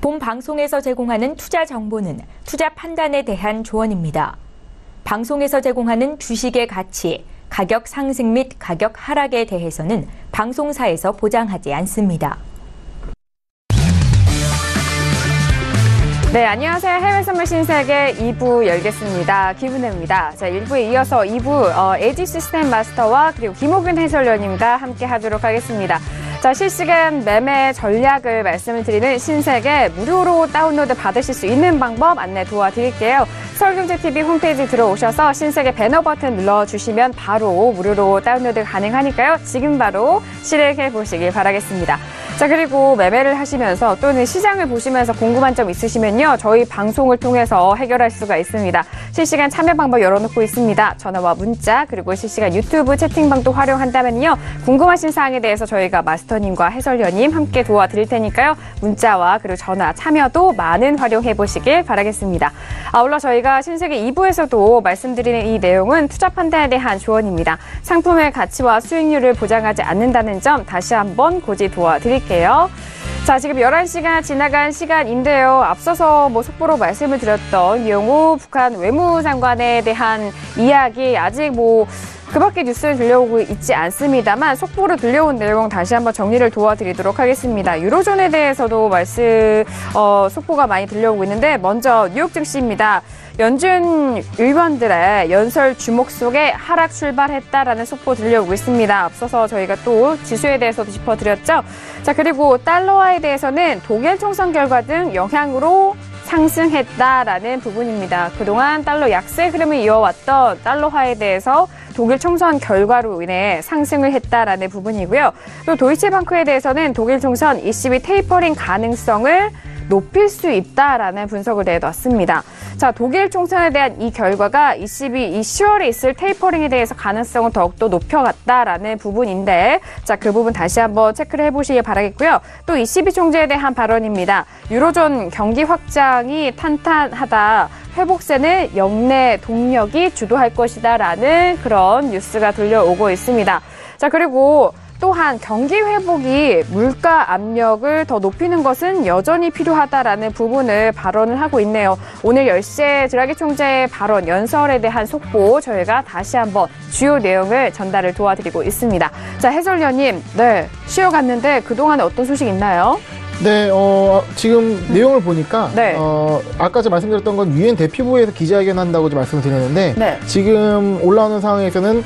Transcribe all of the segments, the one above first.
본 방송에서 제공하는 투자 정보는 투자 판단에 대한 조언입니다. 방송에서 제공하는 주식의 가치, 가격 상승 및 가격 하락에 대해서는 방송사에서 보장하지 않습니다. 네, 안녕하세요. 해외 선물 신세계 2부 열겠습니다. 김은혜입니다. 자, 1부에 이어서 2부 에지 시스템 마스터와 그리고 김호균 해설위원님과 함께 하도록 하겠습니다. 자, 실시간 매매 전략을 말씀을 드리는 신세계 무료로 다운로드 받으실 수 있는 방법 안내 도와드릴게요. 서울경제TV 홈페이지 들어오셔서 신세계 배너 버튼 눌러주시면 바로 무료로 다운로드 가능하니까요. 지금 바로 실행해 보시길 바라겠습니다. 자, 그리고 매매를 하시면서 또는 시장을 보시면서 궁금한 점 있으시면요. 저희 방송을 통해서 해결할 수가 있습니다. 실시간 참여 방법 열어놓고 있습니다. 전화와 문자 그리고 실시간 유튜브 채팅방도 활용한다면요. 궁금하신 사항에 대해서 저희가 마스터님과 해설위원님 함께 도와드릴 테니까요. 문자와 그리고 전화 참여도 많은 활용해 보시길 바라겠습니다. 아울러 저희가 신세계 2부에서도 말씀드리는 이 내용은 투자 판단에 대한 조언입니다. 상품의 가치와 수익률을 보장하지 않는다는 점 다시 한번 고지 도와드릴게요. 자, 지금 11시가 지나간 시간인데요. 앞서서 속보로 말씀을 드렸던 이영호 북한 외무장관에 대한 이야기 아직 그 밖에 뉴스는 들려오고 있지 않습니다만 속보로 들려온 내용 다시 한번 정리를 도와드리도록 하겠습니다. 유로존에 대해서도 속보가 많이 들려오고 있는데 먼저 뉴욕 증시입니다. 연준 의원들의 연설 주목 속에 하락 출발했다라는 속보 들려오고 있습니다. 앞서서 저희가 또 지수에 대해서도 짚어드렸죠. 자, 그리고 달러화에 대해서는 독일 총선 결과 등 영향으로 상승했다라는 부분입니다. 그동안 달러 약세 흐름을 이어왔던 달러화에 대해서 독일 총선 결과로 인해 상승을 했다라는 부분이고요. 또 도이체방크에 대해서는 독일 총선 ECB 테이퍼링 가능성을 높일 수 있다라는 분석을 내놨습니다. 자, 독일 총선에 대한 이 결과가 ECB 이 10월에 있을 테이퍼링에 대해서 가능성을 더욱더 높여갔다라는 부분인데, 자, 그 부분 다시 한번 체크를 해보시길 바라겠고요. 또 ECB 총재에 대한 발언입니다. 유로존 경기 확장이 탄탄하다. 회복세는 역내 동력이 주도할 것이다라는 그런 뉴스가 들려오고 있습니다. 자, 그리고 또한 경기 회복이 물가 압력을 더 높이는 것은 여전히 필요하다라는 부분을 발언을 하고 있네요. 오늘 10시에 드라기 총재의 발언, 연설에 대한 속보 저희가 다시 한번 주요 내용을 전달을 도와드리고 있습니다. 자, 해설위원님, 네, 쉬어갔는데 그동안에 어떤 소식 있나요? 네, 지금 내용을 보니까, 네. 아까 제가 말씀드렸던 건 유엔 대피부에서 기자회견 한다고 말씀을 드렸는데, 네. 지금 올라오는 상황에서는,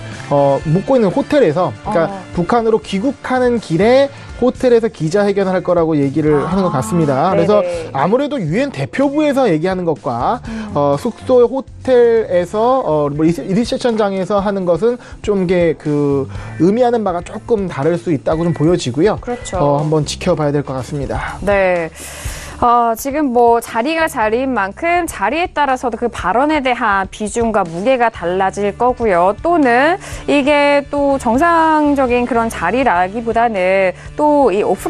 묵고 있는 호텔에서, 그러니까 북한으로 귀국하는 길에 호텔에서 기자회견을 할 거라고 얘기를 하는 것 같습니다. 그래서 네네. 아무래도 유엔 대표부에서 얘기하는 것과, 숙소 호텔에서, 리셉션장에서 하는 것은 좀 의미하는 바가 조금 다를 수 있다고 좀 보여지고요. 그렇죠. 한번 지켜봐야 될 것 같습니다. 네. 지금 자리가 자리인 만큼 자리에 따라서도 그 발언에 대한 비중과 무게가 달라질 거고요. 또는 이게 또 정상적인 그런 자리라기보다는 또 이 오프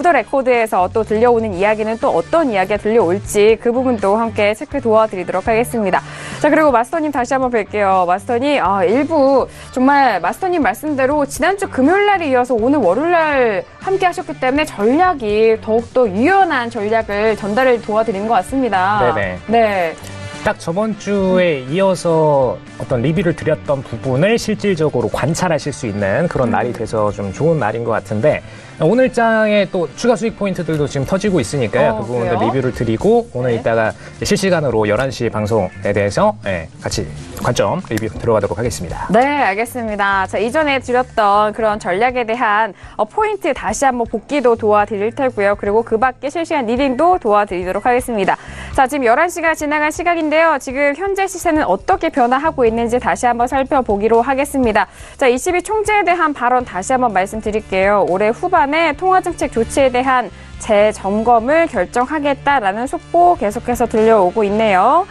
더 레코드에서 또 들려오는 이야기는 또 어떤 이야기가 들려올지 그 부분도 함께 체크 도와드리도록 하겠습니다. 자, 그리고 마스터님 다시 한번 뵐게요. 마스터님, 일부 정말 마스터님 말씀대로 지난주 금요일 날에 이어서 오늘 월요일 날 함께 하셨기 때문에 전략이 더욱더 유연한 전략을 전달을 도와드리는 것 같습니다. 네네. 네. 딱 저번 주에 이어서 어떤 리뷰를 드렸던 부분을 실질적으로 관찰하실 수 있는 그런 날이 돼서 좀 좋은 날인 것 같은데, 오늘 장에 또 추가 수익 포인트들도 지금 터지고 있으니까요. 그 부분들 그래요? 리뷰를 드리고 오늘 이따가 실시간으로 11시 방송에 대해서 같이 관점 리뷰 들어가도록 하겠습니다. 네, 알겠습니다. 자, 이전에 드렸던 그런 전략에 대한 포인트 다시 한번 복기도 도와드릴 테고요. 그리고 그 밖에 실시간 리딩도 도와드리도록 하겠습니다. 자, 지금 11시가 지나간 시각인데요. 지금 현재 시세는 어떻게 변화하고 있는지 다시 한번 살펴보기로 하겠습니다. 자, ECB 총재에 대한 발언 다시 한번 말씀드릴게요. 올해 후반에 통화정책 조치에 대한 재점검을 결정하겠다라는 속보 계속해서 들려오고 있네요.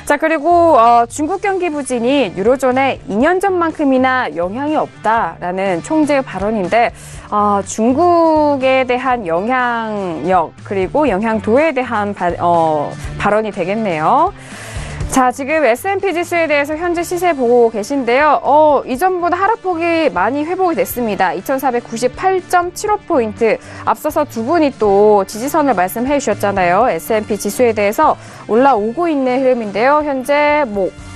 자, 그리고 중국 경기 부진이 유로존에 2년 전만큼이나 영향이 없다라는 총재의 발언인데, 중국에 대한 영향력 그리고 영향도에 대한 발언이 되겠네요. 자, 지금 S&P 지수에 대해서 현재 시세 보고 계신데요. 이전보다 하락폭이 많이 회복이 됐습니다. 2498.75포인트. 앞서서 두 분이 또 지지선을 말씀해 주셨잖아요. S&P 지수에 대해서 올라오고 있는 흐름인데요. 현재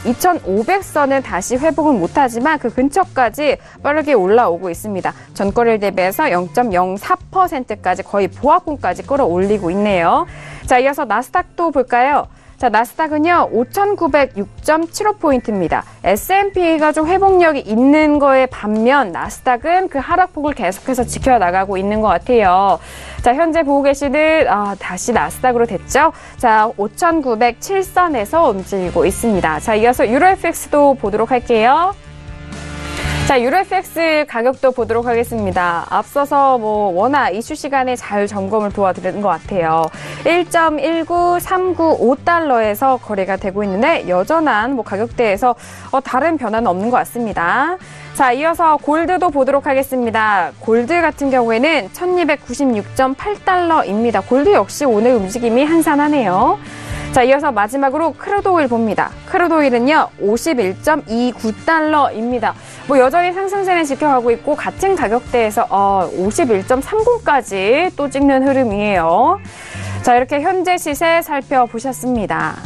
2500선은 다시 회복은 못하지만 그 근처까지 빠르게 올라오고 있습니다. 전거래일 대비해서 0.04%까지 거의 보합권까지 끌어올리고 있네요. 자, 이어서 나스닥도 볼까요? 자, 나스닥은요, 5,906.75포인트입니다. S&P가 좀 회복력이 있는 거에 반면 나스닥은 그 하락폭을 계속해서 지켜나가고 있는 것 같아요. 자, 현재 보고 계시는, 다시 나스닥으로 됐죠? 자, 5,907선에서 움직이고 있습니다. 자, 이어서 유로FX도 보도록 할게요. 자, 유로FX 가격도 보도록 하겠습니다. 앞서서 워낙 이슈 시간에 잘 점검을 도와드리는 것 같아요. 1.19395달러에서 거래가 되고 있는데 여전한 가격대에서 다른 변화는 없는 것 같습니다. 자, 이어서 골드도 보도록 하겠습니다. 골드 같은 경우에는 1296.8달러입니다. 골드 역시 오늘 움직임이 한산하네요. 자, 이어서 마지막으로 크루드오일 봅니다. 크루드오일은요, 51.29달러입니다. 여전히 상승세는 지켜가고 있고 같은 가격대에서 51.30까지 또 찍는 흐름이에요. 자, 이렇게 현재 시세 살펴보셨습니다.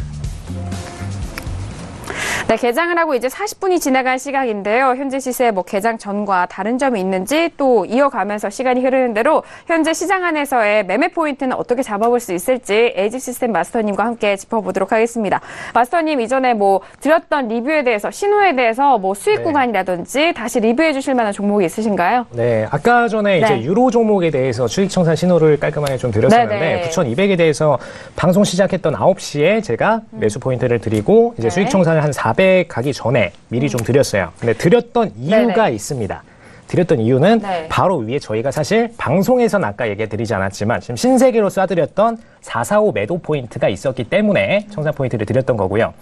네, 개장을 하고 이제 40분이 지나간 시각인데요. 현재 시세 개장 전과 다른 점이 있는지 또 이어가면서 시간이 흐르는 대로 현재 시장 안에서의 매매 포인트는 어떻게 잡아볼 수 있을지 에이지시스템 마스터님과 함께 짚어보도록 하겠습니다. 마스터님, 이전에 드렸던 리뷰에 대해서, 신호에 대해서 수익 구간이라든지 다시 리뷰해 주실 만한 종목이 있으신가요? 네, 아까 전에 이제 유로 종목에 대해서 수익 청산 신호를 깔끔하게 좀 드렸었는데 9,200에 대해서 방송 시작했던 9시에 제가 매수 포인트를 드리고 이제 수익 청산을 한 400 가기 전에 미리 좀 드렸어요. 근데 드렸던 이유가 있습니다. 드렸던 이유는 바로 위에 저희가 사실 방송에서는 아까 얘기 드리지 않았지만 지금 신세계로 쏴드렸던 445 매도 포인트가 있었기 때문에 청산 포인트를 드렸던 거고요.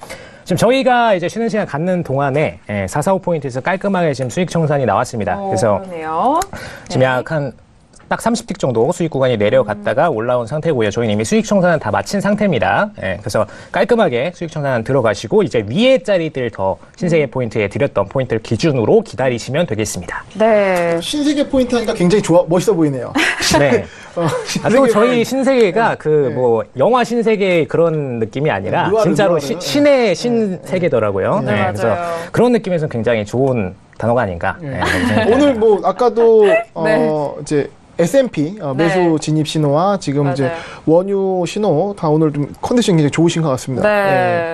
지금 저희가 이제 쉬는 시간 갖는 동안에 445 포인트에서 깔끔하게 지금 수익 청산이 나왔습니다. 그래서 그러네요. 지금 약간 딱 30틱 정도 수익 구간이 내려갔다가 올라온 상태고요. 저희는 이미 수익 청산은 다 마친 상태입니다. 그래서 깔끔하게 수익 청산 들어가시고 이제 위에 자리들 더 신세계 포인트에 드렸던 포인트를 기준으로 기다리시면 되겠습니다. 네. 신세계 포인트 하니까 굉장히 멋있어 보이네요. 네. 그리고 저희 신세계가 영화 신세계 그런 느낌이 아니라 진짜로 신의 신세계더라고요. 네, 맞아요. 그래서 그런 느낌에서 굉장히 좋은 단어가 아닌가. 오늘 아까도 이제 S&P 매수 진입 신호와 지금 이제 원유 신호 다 오늘 좀 컨디션이 굉장히 좋으신 것 같습니다.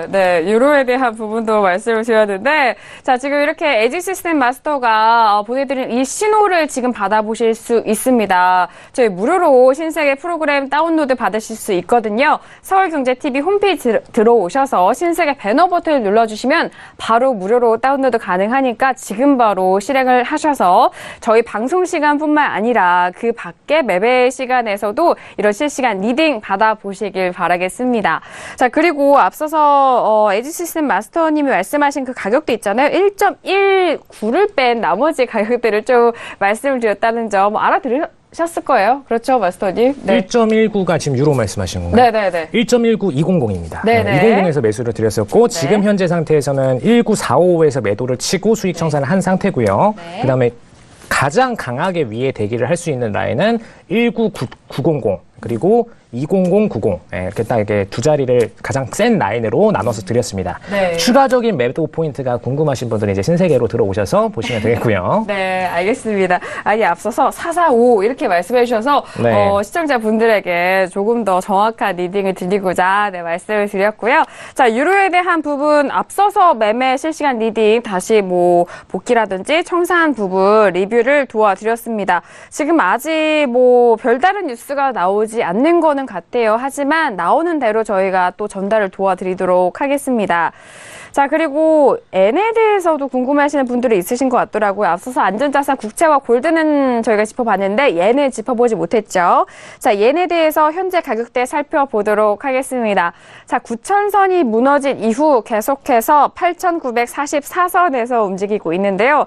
네, 유로에 대한 부분도 말씀을 드렸는데, 자, 지금 이렇게 에이지시스템 마스터가 보내드린 이 신호를 지금 받아보실 수 있습니다. 저희 무료로 신세계 프로그램 다운로드 받으실 수 있거든요. 서울경제TV 홈페이지 들어오셔서 신세계 배너 버튼을 눌러주시면 바로 무료로 다운로드 가능하니까 지금 바로 실행을 하셔서 저희 방송 시간뿐만 아니라 그 밖에 매매 시간에서도 이런 실시간 리딩 받아보시길 바라겠습니다. 자, 그리고 앞서서 에이지시스템 마스터님이 말씀하신 그 가격대 있잖아요. 1.19를 뺀 나머지 가격대를 좀 말씀을 드렸다는 점 알아들으셨을 거예요. 그렇죠, 마스터님? 네. 1.19가 지금 유로 말씀하신 건가요? 네네네. 1.19200입니다. 200에서 매수를 드렸었고 지금 현재 상태에서는 1945에서 매도를 치고 수익 청산을 한 상태고요. 그다음에 가장 강하게 위에 대기를 할 수 있는 라인은 19900 그리고 20090 이렇게 딱 이렇게 두 자리를 가장 센 라인으로 나눠서 드렸습니다. 추가적인 매도 포인트가 궁금하신 분들은 이제 신세계로 들어오셔서 보시면 되겠고요. 네, 알겠습니다. 아니, 앞서서 445 이렇게 말씀해 주셔서 시청자분들에게 조금 더 정확한 리딩을 드리고자 말씀을 드렸고요. 자, 유로에 대한 부분 앞서서 매매 실시간 리딩 다시 복귀라든지 청산 부분 리뷰를 도와드렸습니다. 지금 아직 별다른 뉴스가 나오지 않는 거는 같아요. 하지만 나오는 대로 저희가 또 전달을 도와드리도록 하겠습니다. 자, 그리고 엔에 대해서도 궁금해하시는 분들이 있으신 것 같더라고요. 앞서서 안전자산 국채와 골드는 저희가 짚어봤는데 옌을 짚어보지 못했죠. 자, 옌에 대해서 현재 가격대 살펴보도록 하겠습니다. 자, 9,000선이 무너진 이후 계속해서 8,944선에서 움직이고 있는데요.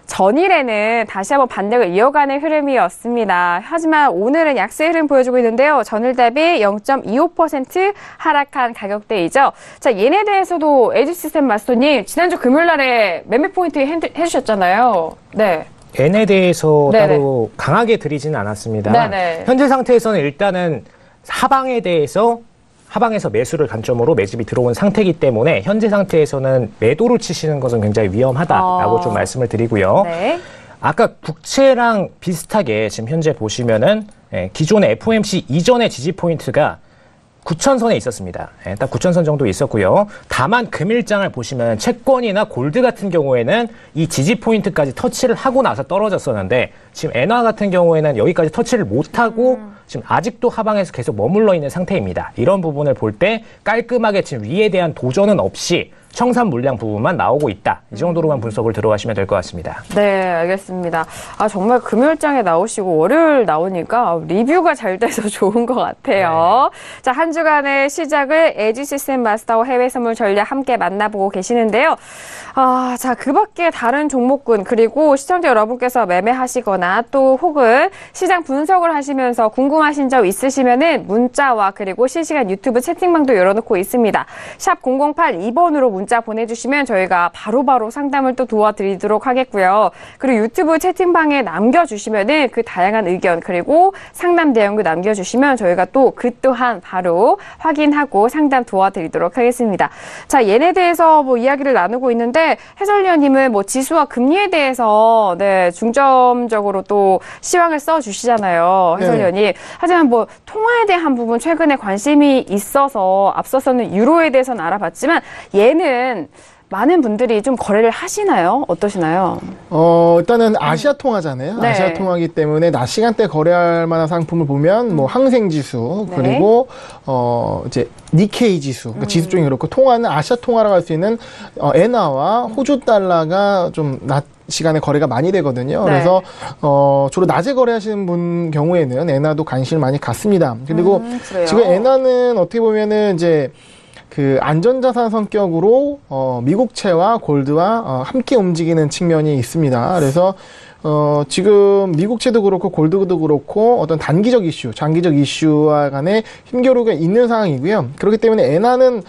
전일에는 다시 한번 반등을 이어가는 흐름이었습니다. 하지만 오늘은 약세 흐름 보여주고 있는데요. 전일 대비 0.25% 하락한 가격대이죠. 자, 얘네 대해서도 에지시스템 마스터님 지난주 금요일 날에 매매 포인트 해주셨잖아요. 네. N에 대해서 네네. 따로 강하게 드리지는 않았습니다. 네네. 현재 상태에서는 일단은 하방에서 매수를 관점으로 매집이 들어온 상태이기 때문에 현재 상태에서는 매도를 치시는 것은 굉장히 위험하다라고 좀 말씀을 드리고요. 네. 아까 국채랑 비슷하게 지금 현재 보시면은 기존의 FOMC 이전의 지지 포인트가 9,000선에 있었습니다. 딱 9,000선 정도 있었고요. 다만 금일장을 보시면 채권이나 골드 같은 경우에는 이 지지 포인트까지 터치를 하고 나서 떨어졌었는데 지금 엔화 같은 경우에는 여기까지 터치를 못하고 지금 아직도 하방에서 계속 머물러 있는 상태입니다. 이런 부분을 볼 때 깔끔하게 지금 위에 대한 도전은 없이 청산 물량 부분만 나오고 있다. 이 정도로만 분석을 들어가시면 될 것 같습니다. 네, 알겠습니다. 아, 정말 금요일장에 나오시고 월요일 나오니까 리뷰가 잘 돼서 좋은 것 같아요. 네. 자, 한 주간의 시작을 에지시스템 마스터와 해외 선물 전략 함께 만나보고 계시는데요. 아, 자, 그 밖에 다른 종목군 그리고 시청자 여러분께서 매매하시거나 또 혹은 시장 분석을 하시면서 궁금하신 점 있으시면은 문자와 그리고 실시간 유튜브 채팅방도 열어놓고 있습니다. 샵 0082번으로 문자 보내주시면 저희가 바로바로 상담을 또 도와드리도록 하겠고요. 그리고 유튜브 채팅방에 남겨주시면은 그 다양한 의견 그리고 상담 내용도 남겨주시면 저희가 또 그 또한 바로 확인하고 상담 도와드리도록 하겠습니다. 자, 얘네 대해서 뭐 이야기를 나누고 있는데 해설위원님은 뭐 지수와 금리에 대해서 네, 중점적으로 또 시황을 써주시잖아요. 해설위원님. 네. 하지만 뭐 통화에 대한 부분 최근에 관심이 있어서 앞서서는 유로에 대해서는 알아봤지만 얘는 많은 분들이 좀 거래를 하시나요? 어떠시나요? 일단은 아시아 통화잖아요. 네. 아시아 통화이기 때문에 낮 시간대 거래할 만한 상품을 보면 뭐 항생지수 네. 그리고 이제 니케이 지수, 그러니까 지수 쪽이 그렇고 통화는 아시아 통화라고 할 수 있는 엔화와 호주 달러가 좀 낮 시간에 거래가 많이 되거든요. 네. 그래서 주로 낮에 거래하시는 분 경우에는 엔화도 관심을 많이 갖습니다. 그리고 지금 엔화는 어떻게 보면은 이제 그 안전자산 성격으로 미국채와 골드와 함께 움직이는 측면이 있습니다. 그래서 지금 미국채도 그렇고 골드도 그렇고 어떤 단기적 이슈, 장기적 이슈와 간에 힘겨루기가 있는 상황이고요. 그렇기 때문에 엔화는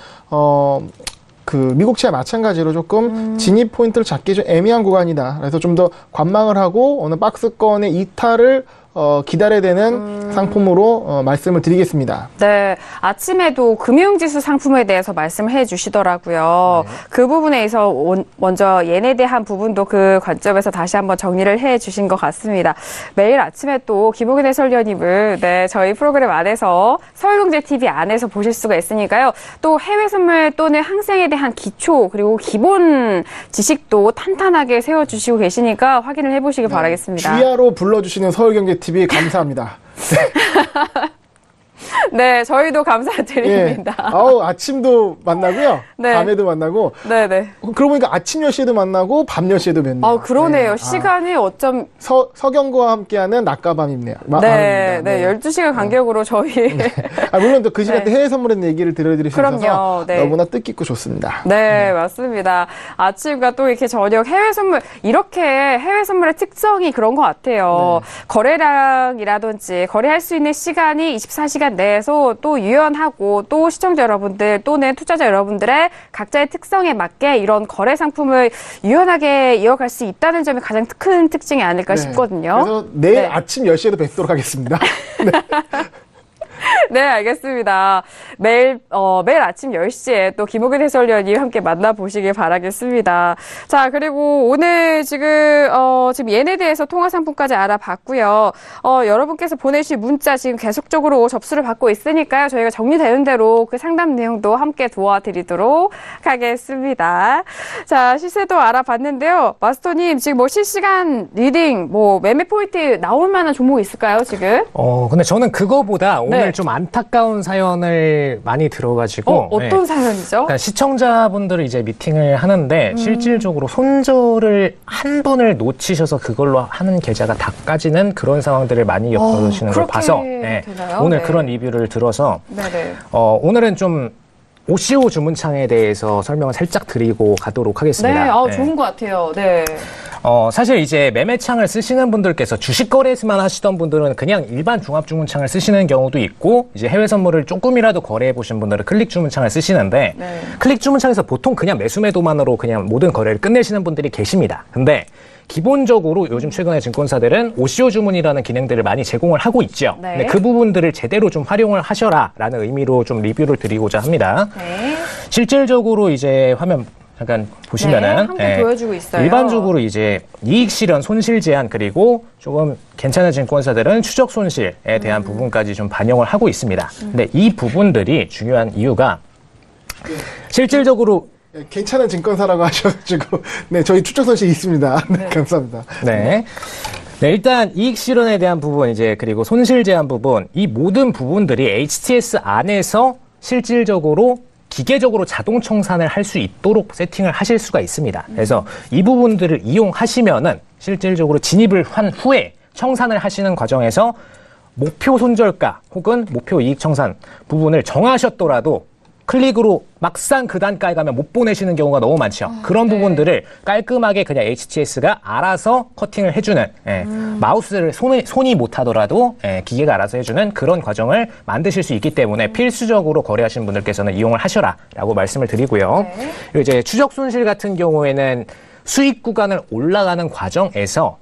그 미국채와 마찬가지로 조금 진입 포인트를 잡기 좀 애매한 구간이다. 그래서 좀 더 관망을 하고 어느 박스권의 이탈을 기다려야 되는 상품으로 말씀을 드리겠습니다. 네. 아침에도 금융지수 상품에 대해서 말씀을 해 주시더라고요. 네. 그 부분에 있어서 먼저 얘네에 대한 부분도 그 관점에서 다시 한번 정리를 해 주신 것 같습니다. 매일 아침에 또 김옥인 해설위원님을 네, 저희 프로그램 안에서 서울경제TV 안에서 보실 수가 있으니까요. 또 해외 선물 또는 항생에 대한 기초 그리고 기본 지식도 탄탄하게 세워주시고 계시니까 확인을 해보시기 바라겠습니다. 주야로 불러주시는 서울경제TV 감사합니다. 네, 저희도 감사드립니다. 예. 아침도 만나고요. 네. 밤에도 만나고. 네네. 그러고 보니까 아침 10시에도 만나고 밤 10시에도 뵙네요. 그러네요. 네. 시간이 어쩜. 서경과 함께하는 낮과 밤이네요. 네, 12시간 간격으로 저희. 네. 물론 또 그 시간대 해외 선물에 대한 얘기를 들려드릴 수 있어서 너무나 뜻깊고 좋습니다. 네, 맞습니다. 아침과 또 이렇게 저녁 해외 선물, 이렇게 해외 선물의 특성이 그런 것 같아요. 거래량이라든지 거래할 수 있는 시간이 24시간 내에서 또 유연하고 또 시청자 여러분들 또는 투자자 여러분들의 각자의 특성에 맞게 이런 거래 상품을 유연하게 이어갈 수 있다는 점이 가장 큰 특징이 아닐까 싶거든요. 그래서 내일 아침 10시에도 뵙도록 하겠습니다. 네. 네, 알겠습니다. 매일 아침 10시에 또 김옥인 해설위원이 함께 만나보시길 바라겠습니다. 자, 그리고 오늘 지금 얘네에 대해서 통화상품까지 알아봤고요. 여러분께서 보내주신 문자 지금 계속적으로 접수를 받고 있으니까요. 저희가 정리되는 대로 그 상담 내용도 함께 도와드리도록 하겠습니다. 자, 시세도 알아봤는데요. 마스터님, 지금 뭐 실시간 리딩, 뭐 매매 포인트 나올 만한 종목이 있을까요, 지금? 근데 저는 그거보다 오늘 좀 안타까운 사연을 많이 들어가지고 어떤 사연이죠? 그러니까 시청자분들을 이제 미팅을 하는데 실질적으로 손절을 한 번을 놓치셔서 그걸로 하는 계좌가 다 까지는 그런 상황들을 많이 엿보시는 걸 봐서 오늘 그런 리뷰를 들어서 오늘은 좀 OCO 주문창에 대해서 설명을 살짝 드리고 가도록 하겠습니다. 네, 좋은 것 같아요. 네. 사실 이제 매매창을 쓰시는 분들께서 주식 거래만 하시던 분들은 그냥 일반 종합주문창을 쓰시는 경우도 있고, 이제 해외 선물을 조금이라도 거래해 보신 분들은 클릭 주문창을 쓰시는데, 네. 클릭 주문창에서 보통 그냥 매수 매도만으로 그냥 모든 거래를 끝내시는 분들이 계십니다. 근데 기본적으로 요즘 최근에 증권사들은 OCO 주문이라는 기능들을 많이 제공을 하고 있죠. 네. 근데 그 부분들을 제대로 좀 활용을 하셔라라는 의미로 좀 리뷰를 드리고자 합니다. 네. 실질적으로 이제 화면 잠깐 보시면은, 네, 함께 보여주고 있어요. 일반적으로 이제 이익 실현, 손실 제한, 그리고 조금 괜찮은 증권사들은 추적 손실에 대한 부분까지 좀 반영을 하고 있습니다. 근데 이 부분들이 중요한 이유가 실질적으로 괜찮은 증권사라고 하셔가지고 네, 저희 추적 손실 있습니다. 네, 감사합니다. 네. 네, 일단 이익 실현에 대한 부분 이제 그리고 손실 제한 부분, 이 모든 부분들이 HTS 안에서 실질적으로 기계적으로 자동 청산을 할 수 있도록 세팅을 하실 수가 있습니다. 그래서 이 부분들을 이용하시면은 실질적으로 진입을 한 후에 청산을 하시는 과정에서 목표 손절가 혹은 목표 이익 청산 부분을 정하셨더라도 클릭으로 막상 그 단가에 가면 못 보내시는 경우가 너무 많죠. 그런 부분들을 깔끔하게 그냥 HTS가 알아서 커팅을 해주는, 마우스를 손이 못하더라도 기계가 알아서 해주는 그런 과정을 만드실 수 있기 때문에 필수적으로 거래하시는 분들께서는 이용을 하셔라라고 말씀을 드리고요. 그리고 이제 추적 손실 같은 경우에는 수익 구간을 올라가는 과정에서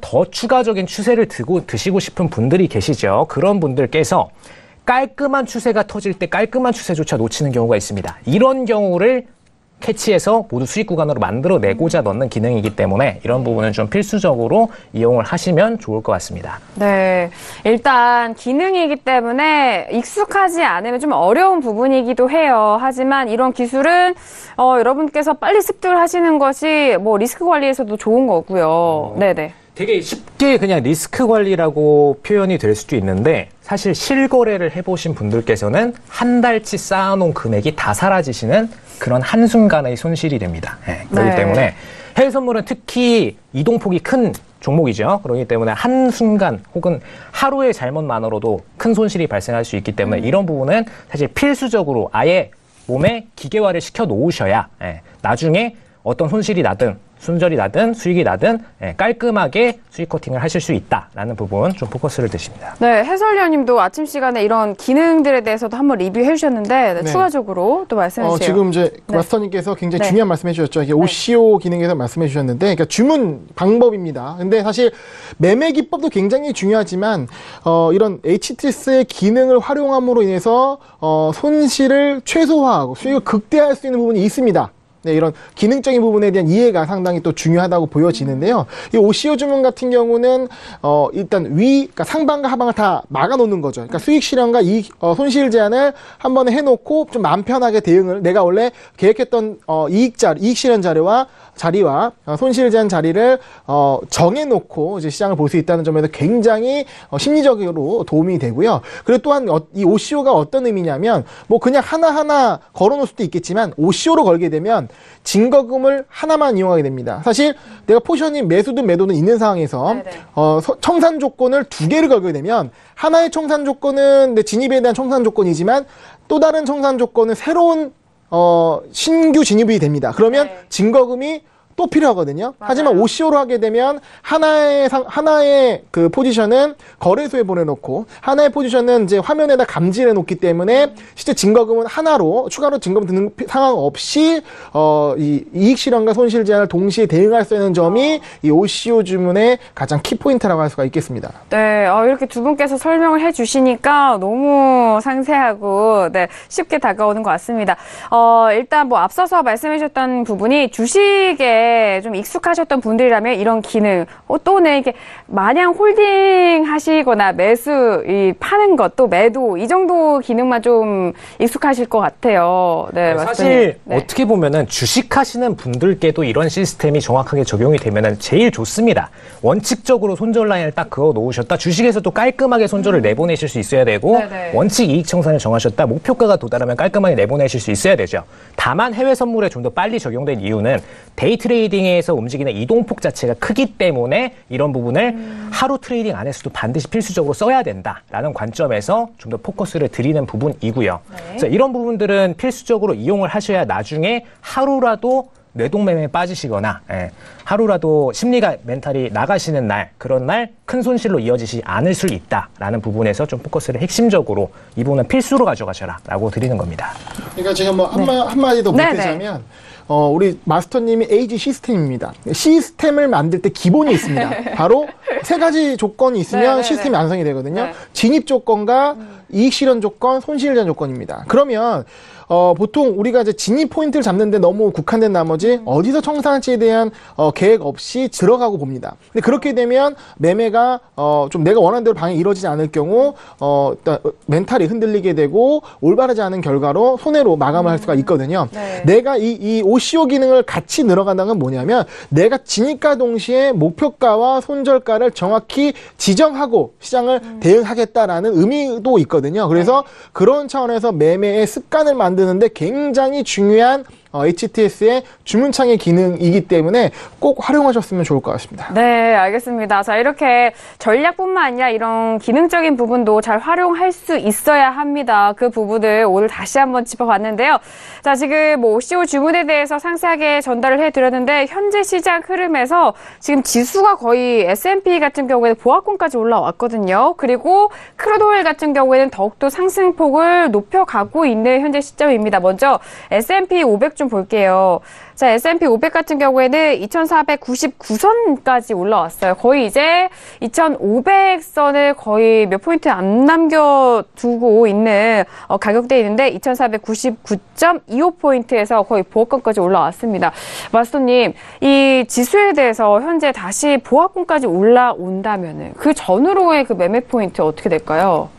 더 추가적인 추세를 드시고 싶은 분들이 계시죠. 그런 분들께서 깔끔한 추세가 터질 때 깔끔한 추세조차 놓치는 경우가 있습니다. 이런 경우를 캐치해서 모두 수익 구간으로 만들어내고자 넣는 기능이기 때문에 이런 부분은 좀 필수적으로 이용을 하시면 좋을 것 같습니다. 네. 일단 기능이기 때문에 익숙하지 않으면 좀 어려운 부분이기도 해요. 하지만 이런 기술은 여러분께서 빨리 습득을 하시는 것이 뭐 리스크 관리에서도 좋은 거고요. 네네. 되게 쉽게 그냥 리스크 관리라고 표현이 될 수도 있는데 사실 실거래를 해보신 분들께서는 한 달치 쌓아놓은 금액이 다 사라지시는 그런 한순간의 손실이 됩니다. 그렇기 때문에 해외 선물은 특히 이동폭이 큰 종목이죠. 그렇기 때문에 한순간 혹은 하루의 잘못만으로도 큰 손실이 발생할 수 있기 때문에 이런 부분은 사실 필수적으로 아예 몸에 기계화를 시켜 놓으셔야 나중에 어떤 손실이 나든 손절이 나든 수익이 나든 깔끔하게 수익 커팅을 하실 수 있다라는 부분 좀 포커스를 드십니다. 네, 해설위원님도 아침 시간에 이런 기능들에 대해서도 한번 리뷰해 주셨는데 추가적으로 또 말씀해 주세요. 지금 이제 마스터님께서 굉장히 중요한 말씀해 주셨죠. 이게 OCO 기능에서 말씀해 주셨는데, 그러니까 주문 방법입니다. 근데 사실 매매 기법도 굉장히 중요하지만 이런 HTS의 기능을 활용함으로 인해서 손실을 최소화하고 수익을 극대화할 수 있는 부분이 있습니다. 네, 이런 기능적인 부분에 대한 이해가 상당히 또 중요하다고 보여지는데요. 이 OCO 주문 같은 경우는 일단 그러니까 상방과 하방을 다 막아놓는 거죠. 그러니까 수익 실현과 손실 제한을 한 번에 해놓고 좀 마음 편하게 대응을, 내가 원래 계획했던 이익 실현 자리와 손실 제한 자리를 정해놓고 이제 시장을 볼 수 있다는 점에서 굉장히 심리적으로 도움이 되고요. 그리고 또한 이 OCO가 어떤 의미냐면 뭐 그냥 하나하나 걸어놓을 수도 있겠지만 OCO로 걸게 되면 증거금을 하나만 이용하게 됩니다. 사실 내가 포션이 매수든 매도든 있는 상황에서 청산 조건을 두 개를 걸게 되면 하나의 청산 조건은 내 진입에 대한 청산 조건이지만 또 다른 청산 조건은 새로운 신규 진입이 됩니다. 그러면 증거금이 또 필요하거든요. 하지만 OCO로 하게 되면 하나의 그 포지션은 거래소에 보내놓고 하나의 포지션은 이제 화면에다 감지해 놓기 때문에 실제 증거금은 하나로 추가로 증거금 드는 상황 없이 이 이익 실현과 손실 제한을 동시에 대응할 수 있는 점이 이 OCO 주문의 가장 키포인트라고 할 수가 있겠습니다. 네, 이렇게 두 분께서 설명을 해주시니까 너무 상세하고 쉽게 다가오는 것 같습니다. 일단 뭐 앞서서 말씀해주셨던 부분이 주식에 좀 익숙하셨던 분들이라면 이런 기능, 또는 이게 마냥 홀딩 하시거나 파는 것, 또 매도, 이 정도 기능만 좀 익숙하실 것 같아요. 네, 사실 어떻게 보면은 주식 하시는 분들께도 이런 시스템이 정확하게 적용이 되면은 제일 좋습니다. 원칙적으로 손절 라인을 딱 그어 놓으셨다. 주식에서도 깔끔하게 손절을 내보내실 수 있어야 되고, 원칙 이익 청산을 정하셨다. 목표가가 도달하면 깔끔하게 내보내실 수 있어야 되죠. 다만 해외 선물에 좀 더 빨리 적용된 이유는 데이 트레이딩에서 움직이는 이동폭 자체가 크기 때문에 이런 부분을 하루 트레이딩 안에서도 반드시 필수적으로 써야 된다라는 관점에서 좀 더 포커스를 드리는 부분이고요. 그래서 이런 부분들은 필수적으로 이용을 하셔야 나중에 하루라도 뇌동매매에 빠지시거나 하루라도 심리가 멘탈이 나가시는 날 그런 날 큰 손실로 이어지지 않을 수 있다라는 부분에서 좀 포커스를 핵심적으로 이 부분은 필수로 가져가셔라라고 드리는 겁니다. 그러니까 제가 뭐 한마디 더 보태자면 우리 마스터님이 에이지 시스템입니다. 시스템을 만들 때 기본이 있습니다. 바로 세 가지 조건이 있으면 시스템이 완성이 되거든요. 진입 조건과 이익 실현 조건, 손실 제한 조건입니다. 그러면 보통 우리가 이제 진입 포인트를 잡는데 너무 국한된 나머지 어디서 청산할지에 대한 계획 없이 들어가고 봅니다. 근데 그렇게 되면 매매가 좀 내가 원하는 대로 방향이 이루어지지 않을 경우 일단 멘탈이 흔들리게 되고 올바르지 않은 결과로 손해로 마감을 할 수가 있거든요. 내가 이 OCO 기능을 같이 늘어간다는 건 뭐냐면 내가 진입과 동시에 목표가와 손절가를 정확히 지정하고 시장을 대응하겠다라는 의미도 있거든요. 그래서 그런 차원에서 매매의 습관을 만드는데 굉장히 중요한 HTS의 주문창의 기능이기 때문에 꼭 활용하셨으면 좋을 것 같습니다. 네, 알겠습니다. 자, 이렇게 전략뿐만 아니라 이런 기능적인 부분도 잘 활용할 수 있어야 합니다. 그 부분을 오늘 다시 한번 짚어봤는데요. 자, 지금 뭐 OCO 주문에 대해서 상세하게 전달을 해드렸는데 현재 시장 흐름에서 지금 지수가 거의 S&P 같은 경우에는 보합권까지 올라왔거든요. 그리고 크루드 오일 같은 경우에는 더욱더 상승폭을 높여가고 있는 현재 시점입니다. 먼저 S&P 500 좀 볼게요. 자, S&P 500 같은 경우에는 2,499선까지 올라왔어요. 거의 이제 2,500선을 거의 몇 포인트 안 남겨두고 있는 가격대에 있는데 2,499.25포인트에서 거의 보합권까지 올라왔습니다. 마스터님, 이 지수에 대해서 현재 다시 보합권까지 올라온다면은 그 전후로의 그 매매 포인트 어떻게 될까요?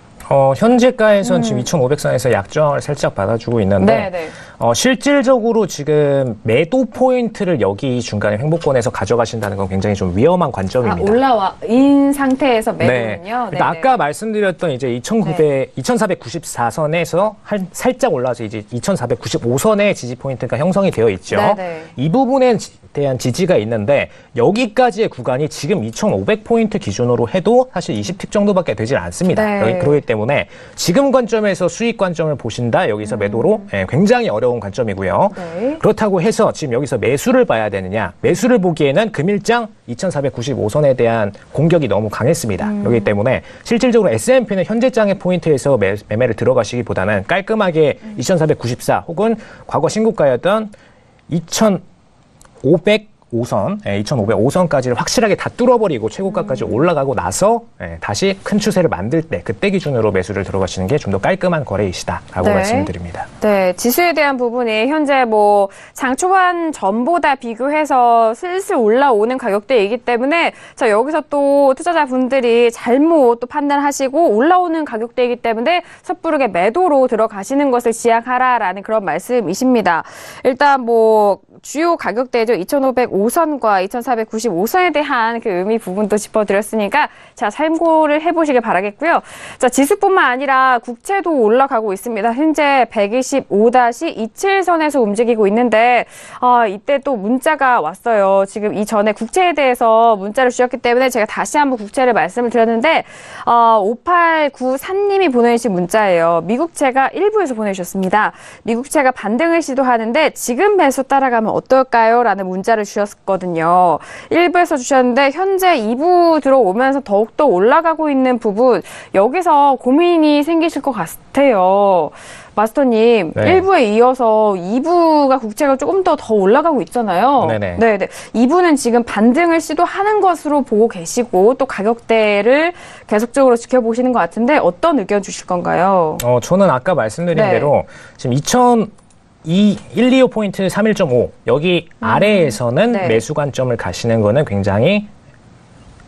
현재가에선 지금 2,500선에서 약정을 살짝 받아주고 있는데 실질적으로 지금 매도 포인트를 여기 중간에 횡보권에서 가져가신다는 건 굉장히 좀 위험한 관점입니다. 올라와인 상태에서 매도는요? 그러니까 아까 말씀드렸던 이제 2,494선에서 살짝 올라와서 이제 2,495선의 지지 포인트가 형성이 되어 있죠. 이 부분에 대한 지지가 있는데 여기까지의 구간이 지금 2,500포인트 기준으로 해도 사실 20틱 정도밖에 되질 않습니다. 그렇기 때문에 지금 관점에서 수익 관점을 보신다 여기서 매도로 굉장히 어려운 관점이고요. 그렇다고 해서 지금 여기서 매수를 봐야 되느냐, 매수를 보기에는 금일장 2,495선에 대한 공격이 너무 강했습니다. 그렇기 때문에 실질적으로 S&P는 현재장의 포인트에서 매매를 들어가시기보다는 깔끔하게 2,494 혹은 과거 신고가였던 2,505선까지를 확실하게 다 뚫어버리고 최고가까지 올라가고 나서 다시 큰 추세를 만들 때 그때 기준으로 매수를 들어가시는 게 좀 더 깔끔한 거래이시다라고 말씀을 드립니다. 네, 지수에 대한 부분이 현재 뭐 장 초반 전보다 비교해서 슬슬 올라오는 가격대이기 때문에 자 여기서 또 투자자분들이 잘못 또 판단하시고 올라오는 가격대이기 때문에 섣부르게 매도로 들어가시는 것을 지양하라라는 그런 말씀이십니다. 일단 뭐 주요 가격대죠. 2,505선과 2,495선에 대한 그 의미 부분도 짚어드렸으니까 자 참고를 해보시길 바라겠고요. 자 지수뿐만 아니라 국채도 올라가고 있습니다. 현재 125-27선에서 움직이고 있는데 이때 또 문자가 왔어요. 지금 이전에 국채에 대해서 문자를 주셨기 때문에 제가 다시 한번 국채를 말씀을 드렸는데 5894님이 보내주신 문자예요. 미국채가 일부에서 보내주셨습니다. 미국채가 반등을 시도하는데 지금 매수 따라가면 어떨까요? 라는 문자를 주셨거든요. 1부에서 주셨는데 현재 2부 들어오면서 더욱더 올라가고 있는 부분 여기서 고민이 생기실 것 같아요. 마스터님, 1부에 이어서 2부가 국채가 조금 더 올라가고 있잖아요. 네네. 2부는 지금 반등을 시도하는 것으로 보고 계시고 또 가격대를 계속적으로 지켜보시는 것 같은데 어떤 의견 주실 건가요? 저는 아까 말씀드린 대로 지금 125포인트 31.5 여기 아래에서는 매수 관점을 가시는 거는 굉장히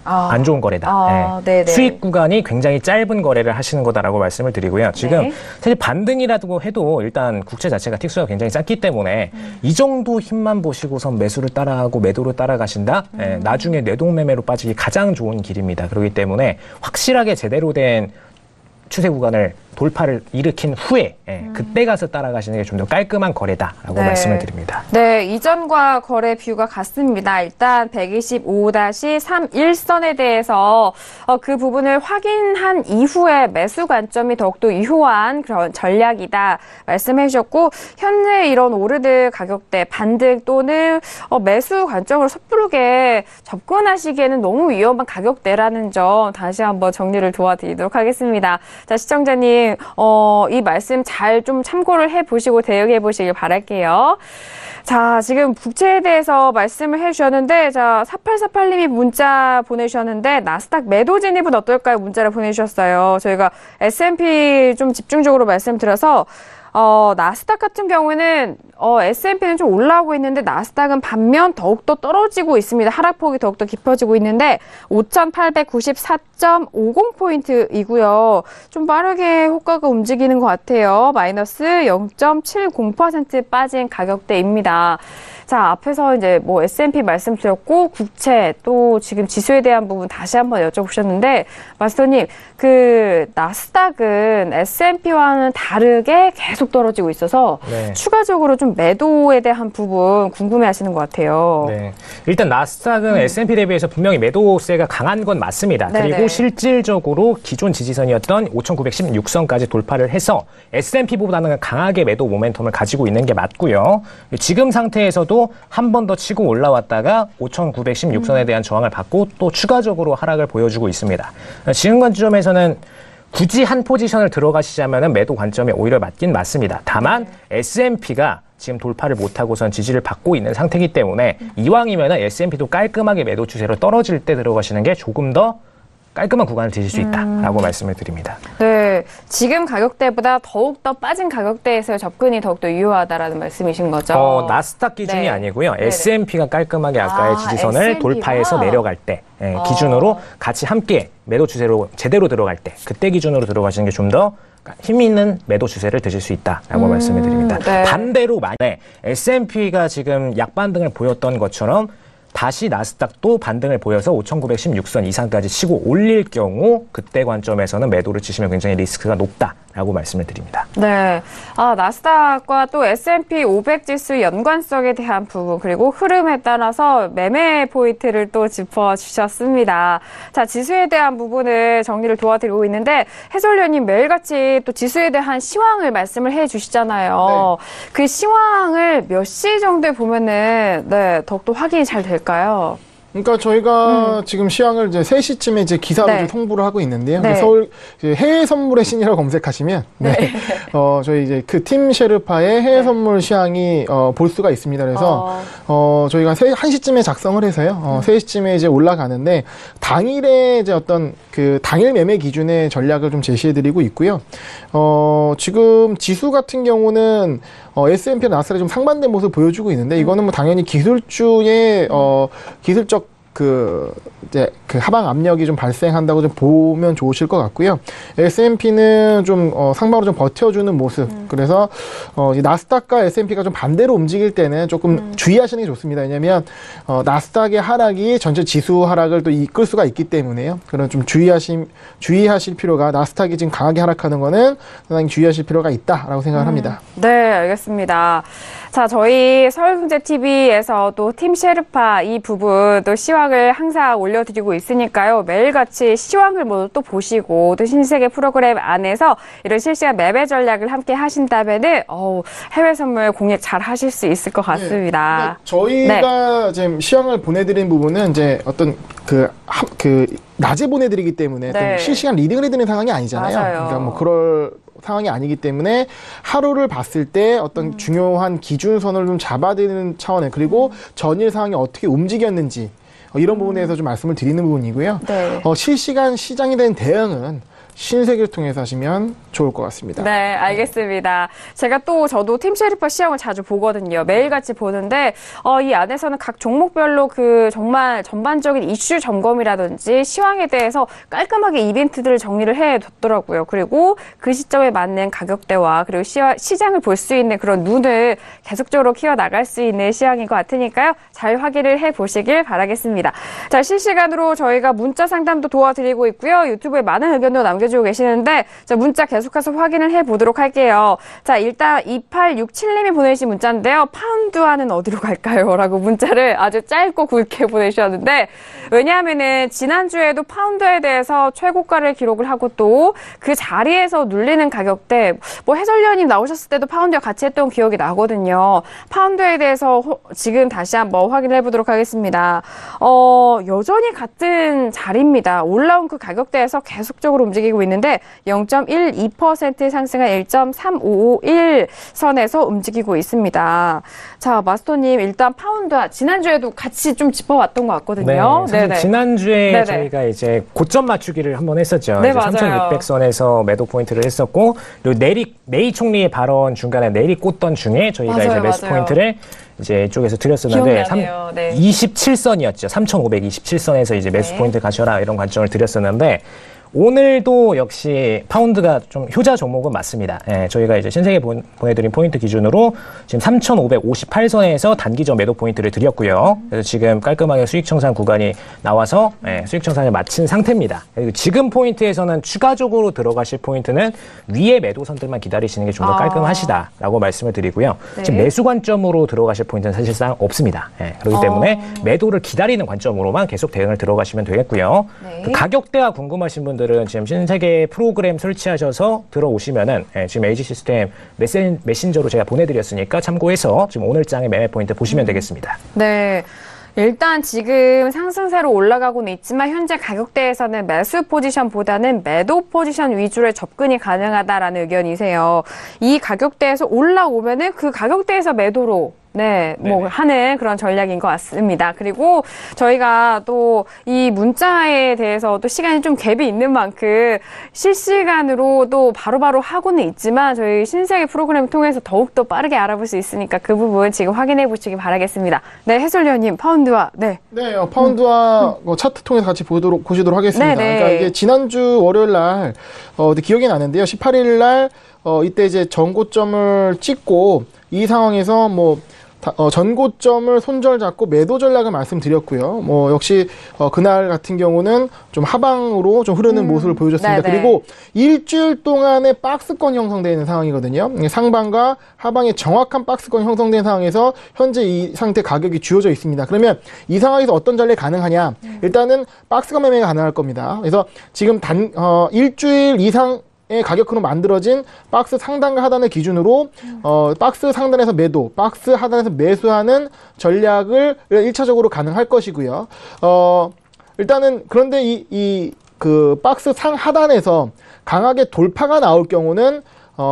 안 좋은 거래다. 수익 구간이 굉장히 짧은 거래를 하시는 거다라고 말씀을 드리고요. 지금 사실 반등이라고 해도 일단 국채 자체가 틱수가 굉장히 작기 때문에 이 정도 힘만 보시고선 매수를 따라하고 매도를 따라가신다? 나중에 뇌동매매로 빠지기 가장 좋은 길입니다. 그렇기 때문에 확실하게 제대로 된 추세 구간을 돌파를 일으킨 후에 그때 가서 따라가시는 게 좀 더 깔끔한 거래다라고 네. 말씀을 드립니다. 네, 이전과 거래 뷰가 같습니다. 일단 125-31선에 대해서 그 부분을 확인한 이후에 매수 관점이 더욱더 유효한 그런 전략이다 말씀해 주셨고, 현재 이런 오르드 가격대 반등 또는 매수 관점으로 섣부르게 접근하시기에는 너무 위험한 가격대라는 점 다시 한번 정리를 도와드리도록 하겠습니다. 자, 시청자님 이 말씀 잘 좀 참고를 해보시고 대응해 보시길 바랄게요. 자, 지금 국채에 대해서 말씀을 해주셨는데, 자, 4848님이 문자 보내주셨는데, 나스닥 매도 진입은 어떨까요? 문자를 보내주셨어요. 저희가 S&P 좀 집중적으로 말씀드려서, 나스닥 같은 경우에는, S&P는 좀 올라오고 있는데, 나스닥은 반면 더욱더 떨어지고 있습니다. 하락폭이 더욱더 깊어지고 있는데, 5,894.50포인트이고요. 좀 빠르게 호가가 움직이는 것 같아요. 마이너스 0.70% 빠진 가격대입니다. 자, 앞에서 이제 뭐 S&P 말씀드렸고, 국채, 또 지금 지수에 대한 부분 다시 한번 여쭤보셨는데, 마스터님, 그 나스닥은 S&P와는 다르게 계속 떨어지고 있어서 네. 추가적으로 좀 매도에 대한 부분 궁금해 하시는 것 같아요. 네. 일단 나스닥은 S&P 대비해서 분명히 매도세가 강한 건 맞습니다. 네네. 그리고 실질적으로 기존 지지선이었던 5,916선까지 돌파를 해서 S&P보다는 강하게 매도 모멘텀을 가지고 있는 게 맞고요. 지금 상태에서도 한 번 더 치고 올라왔다가 5,916선에 대한 저항을 받고 또 추가적으로 하락을 보여주고 있습니다. 지금 관점에서는 굳이 한 포지션을 들어가시자면 매도 관점에 오히려 맞긴 맞습니다. 다만 S&P가 지금 돌파를 못하고선 지지를 받고 있는 상태이기 때문에 이왕이면 S&P도 깔끔하게 매도 추세로 떨어질 때 들어가시는 게 조금 더 깔끔한 구간을 드실 수 있다라고 말씀을 드립니다. 네, 지금 가격대보다 더욱더 빠진 가격대에서의 접근이 더욱더 유효하다라는 말씀이신 거죠? 나스닥 기준이 네. 아니고요. 네네. S&P가 깔끔하게 아까의 지지선을 S&P 가? 돌파해서 내려갈 때 기준으로 같이 함께 매도 추세로 제대로 들어갈 때 그때 기준으로 들어가시는 게 좀 더 힘 있는 매도 추세를 드실 수 있다라고 말씀을 드립니다. 네. 반대로 만약에 S&P가 지금 약반등을 보였던 것처럼 다시 나스닥도 반등을 보여서 5,916선 이상까지 치고 올릴 경우 그때 관점에서는 매도를 치시면 굉장히 리스크가 높다라고 말씀을 드립니다. 네. 나스닥과 또 S&P 500 지수 연관성에 대한 부분, 그리고 흐름에 따라서 매매 포인트를 또 짚어주셨습니다. 자, 지수에 대한 부분을 정리를 도와드리고 있는데, 해설위원님 매일같이 또 지수에 대한 시황을 말씀을 해 주시잖아요. 네. 그 시황을 몇 시 정도에 보면은, 더욱더 확인이 잘 될까요? 그러니까 저희가 지금 시황을 이제 3시쯤에 이제 기사로 네. 이제 통보를 하고 있는데요. 네. 서울 해외 선물의 신이라고 검색하시면 저희 이제 그 팀 셰르파의 해외 선물 시황이 볼 수가 있습니다. 그래서 저희가 1시쯤에 작성을 해서요. 3시쯤에 이제 올라가는데 당일에 이제 어떤 그 당일 매매 기준의 전략을 좀 제시해 드리고 있고요. 지금 지수 같은 경우는 S&P와 나스닥이 좀 상반된 모습을 보여주고 있는데 이거는 뭐 당연히 기술주의 기술적 이제 하방 압력이 좀 발생한다고 좀 보면 좋으실 것 같고요. S&P는 좀 상방으로 좀 버텨주는 모습. 그래서 나스닥과 S&P가 좀 반대로 움직일 때는 조금 주의하시는 게 좋습니다. 왜냐하면 나스닥의 하락이 전체 지수 하락을 또 이끌 수가 있기 때문에요. 그런 좀 주의하실 필요가, 나스닥이 지금 강하게 하락하는 거는 상당히 주의하실 필요가 있다라고 생각을 합니다. 네, 알겠습니다. 자, 저희 서울경제TV에서 또 팀 셰르파 이 부분 또 시황을 항상 올려드리고 있으니까요. 매일같이 시황을 모두 또 보시고 또 신세계 프로그램 안에서 이런 실시간 매매 전략을 함께 하신다면은 해외 선물 공략 잘 하실 수 있을 것 같습니다. 네, 저희가 지금 시황을 보내드린 부분은 이제 어떤 낮에 보내드리기 때문에 네. 실시간 리딩을 해드리는 상황이 아니잖아요. 맞아요. 그러니까 뭐 그럴 상황이 아니기 때문에 하루를 봤을 때 어떤 중요한 기준선을 좀 잡아드리는 차원에, 그리고 전일 상황이 어떻게 움직였는지 이런 부분에서 좀 말씀을 드리는 부분이고요. 네. 실시간 시장에 대한 대응은 신세계를 통해서 하시면 좋을 것 같습니다. 네, 알겠습니다. 저도 팀 셰르파 시황을 자주 보거든요. 매일같이 보는데, 이 안에서는 각 종목별로 정말 전반적인 이슈 점검이라든지 시황에 대해서 깔끔하게 이벤트들을 정리를 해뒀더라고요. 그리고 그 시점에 맞는 가격대와 그리고 시장을 볼 수 있는 그런 눈을 계속적으로 키워나갈 수 있는 시황인 것 같으니까요. 잘 확인을 해보시길 바라겠습니다. 자, 실시간으로 저희가 문자 상담도 도와드리고 있고요. 유튜브에 많은 의견도 남겨주세요. 남겨주고 계시는데 자, 문자 계속해서 확인을 해보도록 할게요. 자, 일단 2867님이 보내주신 문자인데요. 파운드화는 어디로 갈까요? 라고 문자를 아주 짧고 굵게 보내주셨는데 왜냐하면은 지난주에도 파운드에 대해서 최고가를 기록을 하고 또 그 자리에서 눌리는 가격대 뭐 해설위원님 나오셨을 때도 파운드와 같이 했던 기억이 나거든요. 파운드에 대해서 지금 다시 한번 확인을 해보도록 하겠습니다. 여전히 같은 자리입니다. 올라온 그 가격대에서 계속적으로 움직이고 있는데 0.12% 상승한 1.3551 선에서 움직이고 있습니다. 자, 마스터님 일단 파운드와 지난주에도 같이 좀 짚어왔던 것 같거든요. 네, 사실 지난주에 네네. 저희가 이제 고점 맞추기를 한번 했었죠. 네, 이제 맞아요. 3,600선에서 매도 포인트를 했었고 그리고 메이 총리의 발언 중간에 내리 꽂던 중에 저희가 맞아요, 이제 매수 맞아요. 포인트를 이제 이쪽에서 드렸었는데 기억나네요. 네. 27선이었죠. 3,527선에서 이제 매수 네. 포인트 가셔라 이런 관점을 드렸었는데 오늘도 역시 파운드가 좀 효자 종목은 맞습니다. 예, 저희가 이제 신세계 보내드린 포인트 기준으로 지금 3,558선에서 단기적 매도 포인트를 드렸고요. 그래서 지금 깔끔하게 수익 청산 구간이 나와서 수익 청산을 마친 상태입니다. 그리고 지금 포인트에서는 추가적으로 들어가실 포인트는 위에 매도선들만 기다리시는 게 좀 더 깔끔하시다라고 말씀을 드리고요. 네. 지금 매수 관점으로 들어가실 포인트는 사실상 없습니다. 그렇기 때문에 매도를 기다리는 관점으로만 계속 대응을 들어가시면 되겠고요. 네. 그 가격대가 궁금하신 분들은 지금 신세계 프로그램 설치하셔서 들어오시면은 지금 에이지 시스템 메신저로 제가 보내드렸으니까 참고해서 지금 오늘장의 매매 포인트 보시면 되겠습니다. 네. 일단 지금 상승세로 올라가고는 있지만 현재 가격대에서는 매수 포지션보다는 매도 포지션 위주로 접근이 가능하다라는 의견이세요. 이 가격대에서 올라오면은 그 가격대에서 매도로 하는 그런 전략인 것 같습니다. 그리고 저희가 또 이 문자에 대해서 또 시간이 좀 갭이 있는 만큼 실시간으로 또 바로바로 하고는 있지만 저희 신세계 프로그램을 통해서 더욱더 빠르게 알아볼 수 있으니까 그 부분 지금 확인해 보시기 바라겠습니다. 네, 해설위원님, 파운드와, 파운드와 차트 통해서 같이 보시도록 하겠습니다. 네네. 그러니까 이게 지난주 월요일 날, 기억이 나는데요. 18일 날, 이때 이제 전고점을 찍고 이 상황에서 전고점을 손절 잡고 매도 전략을 말씀드렸고요. 역시 그날 같은 경우는 좀 하방으로 좀 흐르는 모습을 보여줬습니다. 네네. 그리고 일주일 동안의 박스권 형성되어 있는 상황이거든요. 상방과 하방의 정확한 박스권 형성된 상황에서 현재 이 상태 가격이 주어져 있습니다. 그러면 이 상황에서 어떤 전략이 가능하냐? 일단은 박스권 매매가 가능할 겁니다. 그래서 지금 일주일 이상 가격으로 만들어진 박스 상단과 하단을 기준으로 박스 상단에서 매도, 박스 하단에서 매수하는 전략을 1차적으로 가능할 것이고요. 일단은 그런데 그 박스 상하단에서 강하게 돌파가 나올 경우는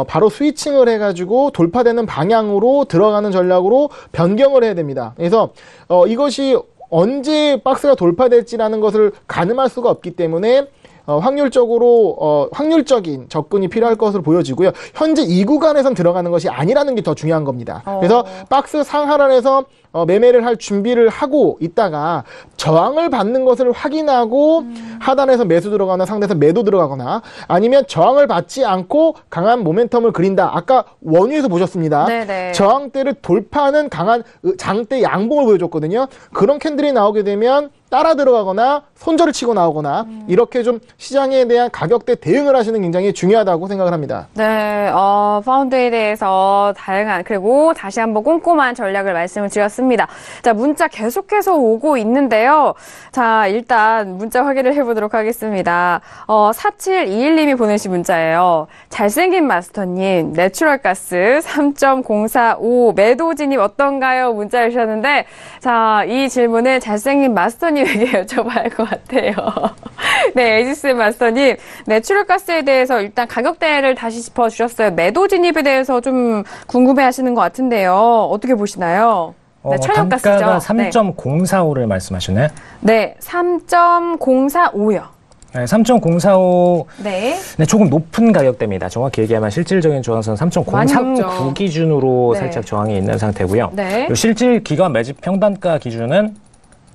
바로 스위칭을 해가지고 돌파되는 방향으로 들어가는 전략으로 변경을 해야 됩니다. 그래서 이것이 언제 박스가 돌파될지라는 것을 가늠할 수가 없기 때문에 확률적인 접근이 필요할 것으로 보여지고요. 현재 이 구간에선 들어가는 것이 아니라는 게 더 중요한 겁니다. 그래서 박스 상하단에서 매매를 할 준비를 하고 있다가 저항을 받는 것을 확인하고 하단에서 매수 들어가거나 상단에서 매도 들어가거나 아니면 저항을 받지 않고 강한 모멘텀을 그린다. 아까 원유에서 보셨습니다. 네네. 저항대를 돌파하는 강한 장대 양봉을 보여줬거든요. 그런 캔들이 나오게 되면 따라 들어가거나 손절을 치고 나오거나 이렇게 좀 시장에 대한 가격대 대응을 하시는 게 굉장히 중요하다고 생각을 합니다. 네, 파운드에 대해서 다양한, 그리고 다시 한번 꼼꼼한 전략을 말씀을 드렸습니다. 자, 문자 계속해서 오고 있는데요. 자, 일단 문자 확인을 해보도록 하겠습니다. 4721님이 보내신 문자예요. 잘생긴 마스터님, 내추럴가스 3.045 매도 진입 어떤가요? 문자를 주셨는데, 자, 이 질문을 잘생긴 마스터님에게 여쭤봐야 할 것 같아요. 네, 에이지스 마스터님, 내추럴가스에 대해서 일단 가격대를 다시 짚어주셨어요. 매도 진입에 대해서 좀 궁금해 하시는 것 같은데요. 어떻게 보시나요? 네, 천연가스죠. 단가가 3.045를 말씀하셨나요? 네, 3.045요. 네, 3.045. 네. 네, 조금 높은 가격대입니다. 정확히 얘기하면 실질적인 저항선 많이 3.039 높죠. 기준으로 네. 살짝 저항이 있는 상태고요. 네. 요 실질 기관 매집 평단가 기준은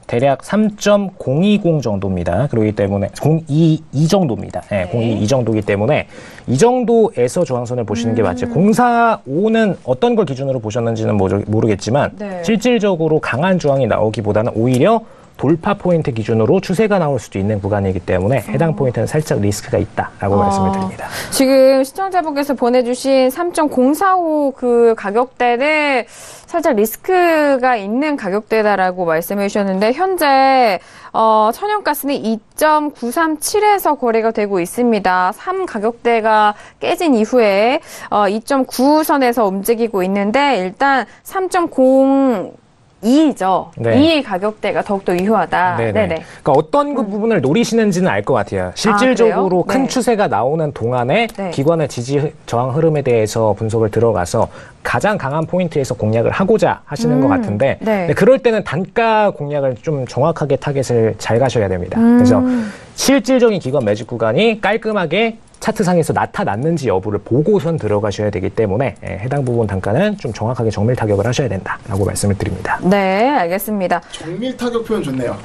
대략 3.020 정도입니다. 그렇기 때문에 022 정도입니다. 네, 022 정도이기 때문에 이 정도에서 저항선을 보시는 게 맞죠. 045는 어떤 걸 기준으로 보셨는지는 모르겠지만 네. 실질적으로 강한 저항이 나오기보다는 오히려 돌파 포인트 기준으로 추세가 나올 수도 있는 구간이기 때문에 해당 포인트는 살짝 리스크가 있다라고 말씀을 드립니다. 지금 시청자분께서 보내주신 3.045 그 가격대는 살짝 리스크가 있는 가격대다라고 말씀해 주셨는데 현재 천연가스는 2.937에서 거래가 되고 있습니다. 3 가격대가 깨진 이후에 2.9선에서 움직이고 있는데 일단 3.02죠. 네. 이 가격대가 더욱더 유효하다. 네네. 네네. 그러니까 어떤 그 부분을 노리시는지는 알 것 같아요. 실질적으로 그래요? 큰 네. 추세가 나오는 동안에 네. 기관의 지지 저항 흐름에 대해서 분석을 들어가서 가장 강한 포인트에서 공략을 하고자 하시는 것 같은데 네. 그럴 때는 단가 공략을 좀 정확하게 타겟을 잘 가셔야 됩니다. 그래서 실질적인 기관 매집 구간이 깔끔하게 차트상에서 나타났는지 여부를 보고선 들어가셔야 되기 때문에 해당 부분 단가는 좀 정확하게 정밀 타격을 하셔야 된다라고 말씀을 드립니다. 네, 알겠습니다. 정밀 타격 표현 좋네요.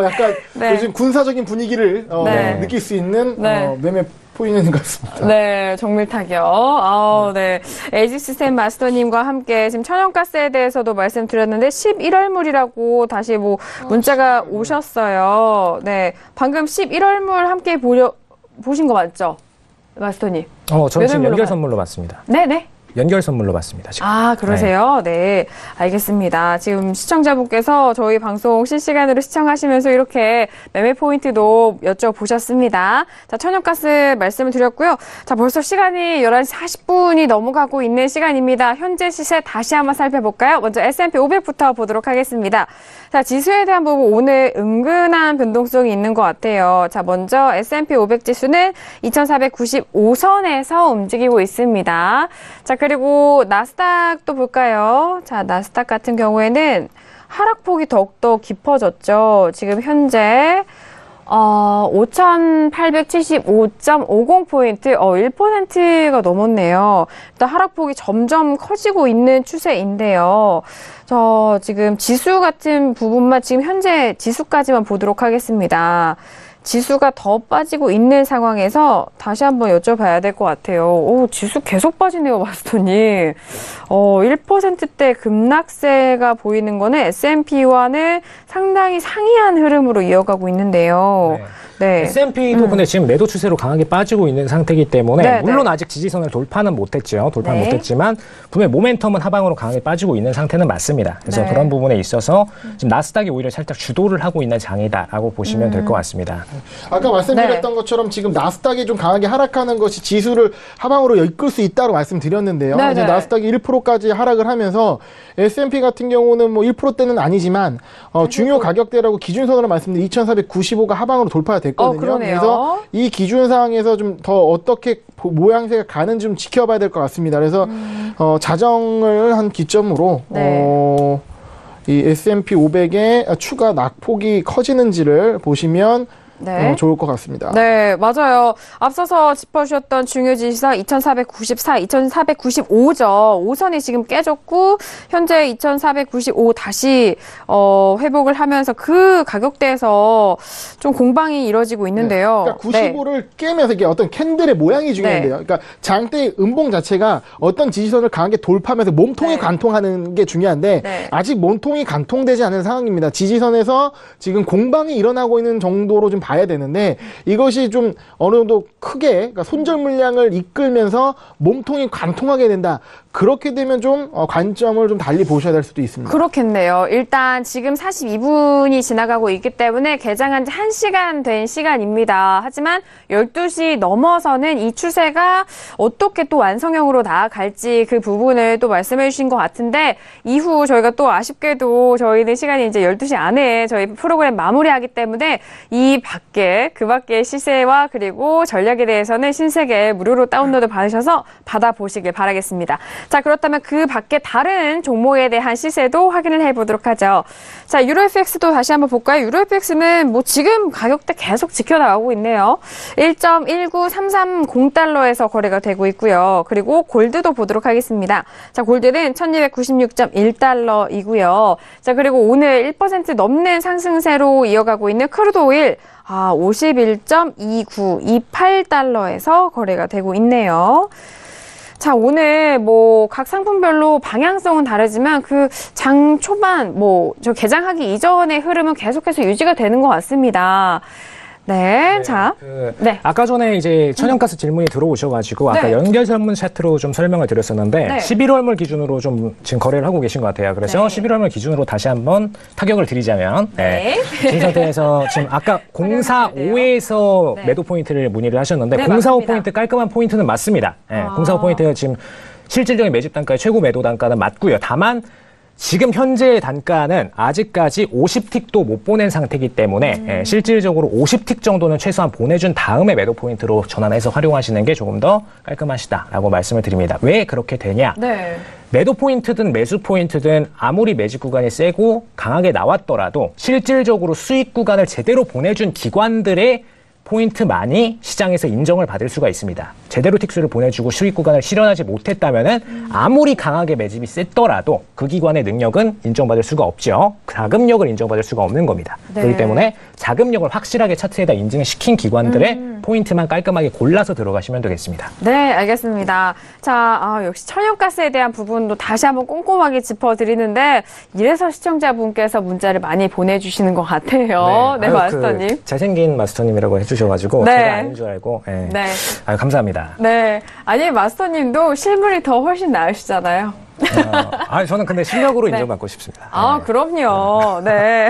약간 네. 요즘 군사적인 분위기를 네. 느낄 수 있는 네. 매매 포인트인 것 같습니다. 네, 정밀 타격. 네. LG 시스템 마스터님과 함께 지금 천연가스에 대해서도 말씀드렸는데 11월물이라고 다시 문자가 오셨어요. 네. 방금 11월물 함께 보신 거 맞죠? 마스터님. 저는 지금 연결물로 연결 선물로 받습니다. 네네. 연결 선물로 받습니다. 지금. 아, 그러세요? 네. 알겠습니다. 지금 시청자분께서 저희 방송 실시간으로 시청하시면서 이렇게 매매 포인트도 여쭤보셨습니다. 자, 천연가스 말씀을 드렸고요. 자, 벌써 시간이 11시 40분이 넘어가고 있는 시간입니다. 현재 시세 다시 한번 살펴볼까요? 먼저 S&P 500부터 보도록 하겠습니다. 자, 지수에 대한 부분 오늘 은근한 변동성이 있는 것 같아요. 자, 먼저 S&P 500 지수는 2495선에서 움직이고 있습니다. 자, 그리고 나스닥도 볼까요? 자, 나스닥 같은 경우에는 하락폭이 더욱더 깊어졌죠. 지금 현재 5,875.50포인트, 1%가 넘었네요. 일단 하락폭이 점점 커지고 있는 추세인데요. 지금 지수 같은 부분만 지금 현재 지수까지만 보도록 하겠습니다. 지수가 더 빠지고 있는 상황에서 다시 한번 여쭤봐야 될 것 같아요. 지수 계속 빠지네요, 마스터님. 1%대 급락세가 보이는 거는 S&P와는 상당히 상이한 흐름으로 이어가고 있는데요. 네. S&P도 근데 지금 매도 추세로 강하게 빠지고 있는 상태이기 때문에 네, 물론 네. 아직 지지선을 돌파는 못했죠. 네. 못했지만 분명히 모멘텀은 하방으로 강하게 빠지고 있는 상태는 맞습니다. 그래서 네. 그런 부분에 있어서 지금 나스닥이 오히려 살짝 주도를 하고 있는 장이다라고 보시면 될 것 같습니다. 아까 말씀드렸던 네. 것처럼 지금 나스닥이 좀 강하게 하락하는 것이 지수를 하방으로 이끌 수 있다고 말씀드렸는데요. 네, 이제 네. 나스닥이 1%까지 하락을 하면서 S&P 같은 경우는 1%대는 아니지만 중요 가격대라고 기준선으로 말씀드린 2,495가 하방으로 돌파가 됐거든요. 그러네요. 그래서 이 기준상에서 좀 더 어떻게 모양새가 가는지 좀 지켜봐야 될 것 같습니다. 그래서 자정을 한 기점으로 네. 이 S&P 500의 추가 낙폭이 커지는지를 보시면 네. 좋을 것 같습니다. 네, 맞아요. 앞서서 짚어주셨던 중요 지수가 2494, 2495죠. 5선이 지금 깨졌고 현재 2495 다시 회복을 하면서 그 가격대에서 좀 공방이 이뤄지고 있는데요. 네. 그러니까 95를 깨면서 이게 어떤 캔들의 모양이 중요한데요. 네. 그러니까 장대의 음봉 자체가 어떤 지지선을 강하게 돌파하면서 몸통이 네. 관통하는 게 중요한데 네. 아직 몸통이 관통되지 않은 상황입니다. 지지선에서 지금 공방이 일어나고 있는 정도로 좀 봐야 되는데 이것이 좀 어느 정도 크게 그러니까 손절 물량을 이끌면서 몸통이 관통하게 된다. 그렇게 되면 좀 관점을 좀 달리 보셔야 될 수도 있습니다. 그렇겠네요. 일단 지금 42분이 지나가고 있기 때문에 개장한 지 1시간 된 시간입니다. 하지만 12시 넘어서는 이 추세가 어떻게 또 완성형으로 나아갈지 그 부분을 또 말씀해 주신 것 같은데 이후 저희가 또 아쉽게도 저희는 시간이 이제 12시 안에 저희 프로그램 마무리하기 때문에 그 밖의 시세와 그리고 전략에 대해서는 신세계 무료로 다운로드 받아보시길 바라겠습니다. 자, 그렇다면 그 밖에 다른 종목에 대한 시세도 확인을 해보도록 하죠. 자, 유로FX도 다시 한번 볼까요? 유로FX는 지금 가격대 계속 지켜나가고 있네요. 1.19330달러에서 거래가 되고 있고요. 그리고 골드도 보도록 하겠습니다. 자, 골드는 1296.1달러이고요. 자, 그리고 오늘 1% 넘는 상승세로 이어가고 있는 크루드 오일 51.2928달러에서 거래가 되고 있네요. 자, 오늘 뭐 각 상품별로 방향성은 다르지만 그 장 초반 저 개장하기 이전의 흐름은 계속해서 유지가 되는 것 같습니다. 네, 자. 네. 아까 전에 이제 천연가스 질문이 들어오셔가지고 아까 네. 연결 전문 차트로 좀 설명을 드렸었는데 네. 11월물 기준으로 좀 지금 거래를 하고 계신 것 같아요. 그래서 네. 11월물 기준으로 다시 한번 타격을 드리자면 네. 이 상태에서 지금 아까 045에서 네. 매도 포인트를 문의를 하셨는데 네, 045 맞습니다. 포인트 깔끔한 포인트는 맞습니다. 045 포인트 지금 실질적인 매집 단가의 최고 매도 단가는 맞고요. 다만 지금 현재의 단가는 아직까지 50틱도 못 보낸 상태이기 때문에 실질적으로 50틱 정도는 최소한 보내준 다음에 매도 포인트로 전환해서 활용하시는 게 조금 더 깔끔하시다라고 말씀을 드립니다. 왜 그렇게 되냐? 네. 매도 포인트든 매수 포인트든 아무리 매집 구간이 세고 강하게 나왔더라도 실질적으로 수익 구간을 제대로 보내준 기관들의 포인트만이 시장에서 인정을 받을 수가 있습니다. 제대로 틱수를 보내주고 수익 구간을 실현하지 못했다면은 아무리 강하게 매집이 셌더라도 그 기관의 능력은 인정받을 수가 없죠. 자금력을 인정받을 수가 없는 겁니다. 네. 그렇기 때문에 자금력을 확실하게 차트에다 인증시킨 기관들의 포인트만 깔끔하게 골라서 들어가시면 되겠습니다. 네, 알겠습니다. 자, 역시 천연가스에 대한 부분도 다시 한번 꼼꼼하게 짚어드리는데 이래서 시청자분께서 문자를 많이 보내주시는 것 같아요. 네, 아유, 마스터님. 잘생긴 마스터님이라고 해주셔가지고 네. 제가 아닌 줄 알고 네. 아유, 감사합니다. 네. 아니, 마스터님도 실물이 더 훨씬 나으시잖아요. 저는 근데 실력으로 인정받고 싶습니다. 아, 그럼요. 네.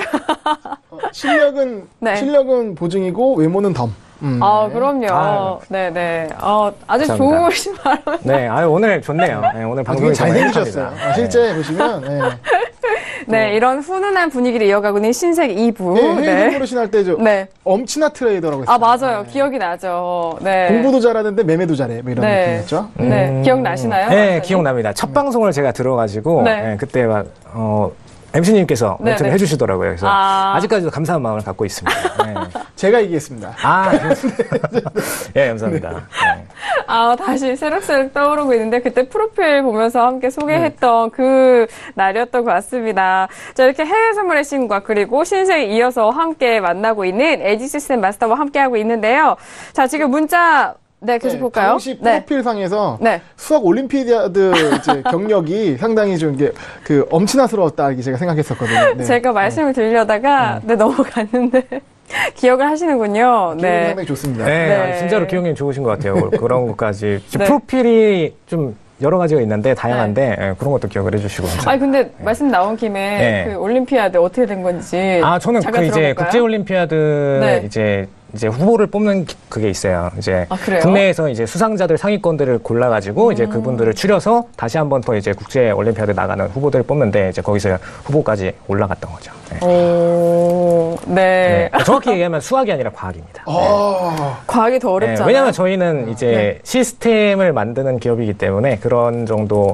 실력은 보증이고 외모는 덤. 그럼요. 아유. 네네. 아주 감사합니다. 좋으신 말. 네, 오늘 좋네요. 네, 오늘 방송이 되게 잘생기셨어요. 행복합니다. 실제 보시면 네, 이런 훈훈한 분위기를 이어가고 있는 신세계 2부. 해외 공부를 신할 때 네. 엄친아 트레이더라고 했어요. 맞아요. 기억이 나죠. 네. 공부도 잘하는데 매매도 잘해. 뭐 이런 네. 느낌이었죠. 네. 기억나시나요? 네, 마스터님? 기억납니다. 첫 방송을 제가 들어가지고 네. 그때 MC님께서 네, 멘트를 네. 해주시더라고요. 그래서 아직까지도 감사한 마음을 갖고 있습니다. 네. 제가 얘기했습니다. 예, 감사합니다. 네. 다시 새록새록 떠오르고 있는데 그때 프로필 보면서 함께 소개했던 그 날이었던 것 같습니다. 자, 이렇게 해외 선물의 신과 그리고 신세에 이어서 함께 만나고 있는 LG 시스템 마스터와 함께하고 있는데요. 자, 지금 문자 계속 볼까요? 당시 프로필상에서 네. 수학 올림피아드 이제 경력이 상당히 좀 이게 엄친아스러웠다 이렇게 제가 생각했었거든요. 네. 제가 말씀을 드리려다가 넘어갔는데 기억을 하시는군요. 기억이 네. 상당히 좋습니다. 네, 네. 진짜로 기억력이 좋으신 것 같아요. 그런 것까지. 네. 프로필이 좀 여러 가지가 있는데 다양한데 그런 것도 기억을 해주시고. 아니 근데 말씀 나온 김에 네. 그 올림피아드 어떻게 된 건지 저는 잠깐 이제 들어볼까요? 국제올림피아드 네. 이제 후보를 뽑는 그게 있어요. 이제 그래요? 국내에서 이제 수상자들 상위권들을 골라가지고 이제 그분들을 추려서 다시 한 번 더 이제 국제올림피아드 나가는 후보들을 뽑는데 이제 거기서 후보까지 올라갔던 거죠. 네. 네. 네. 정확히 얘기하면 수학이 아니라 과학입니다. 과학이 더 어렵잖아요. 왜냐하면 저희는 이제 시스템을 만드는 기업이기 때문에 그런 정도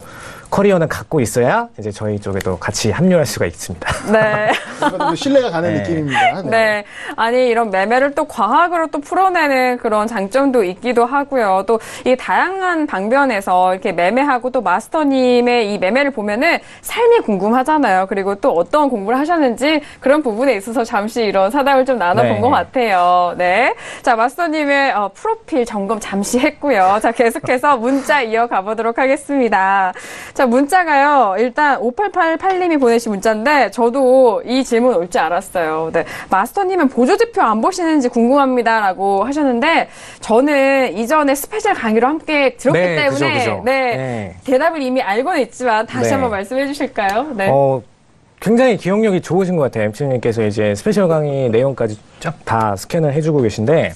커리어는 갖고 있어야 이제 저희 쪽에도 같이 합류할 수가 있습니다. 네. 좀 신뢰가 가는 네. 느낌입니다. 네. 아니, 이런 매매를 또 과학으로 또 풀어내는 그런 장점도 있기도 하고요. 또 이 다양한 방면에서 이렇게 매매하고 또 마스터님의 이 매매를 보면은 삶이 궁금하잖아요. 그리고 또 어떤 공부를 하셨는지 그런 부분에 있어서 잠시 이런 사담을 좀 나눠본 네. 것 같아요. 네. 자, 마스터님의 프로필 점검 잠시 했고요. 자, 계속해서 문자 이어가 보도록 하겠습니다. 자, 문자가요. 일단 5888님이 보내신 문자인데 저도 이 질문 올 줄 알았어요. 네. 마스터님은 보조지표 안 보시는지 궁금합니다라고 하셨는데 저는 이전에 스페셜 강의로 함께 들었기 네, 때문에 그죠. 네. 대답을 이미 알고는 있지만 다시 네. 한번 말씀해 주실까요? 네. 굉장히 기억력이 좋으신 것 같아요. MC님께서 이제 스페셜 강의 내용까지 쫙 다 스캔을 해주고 계신데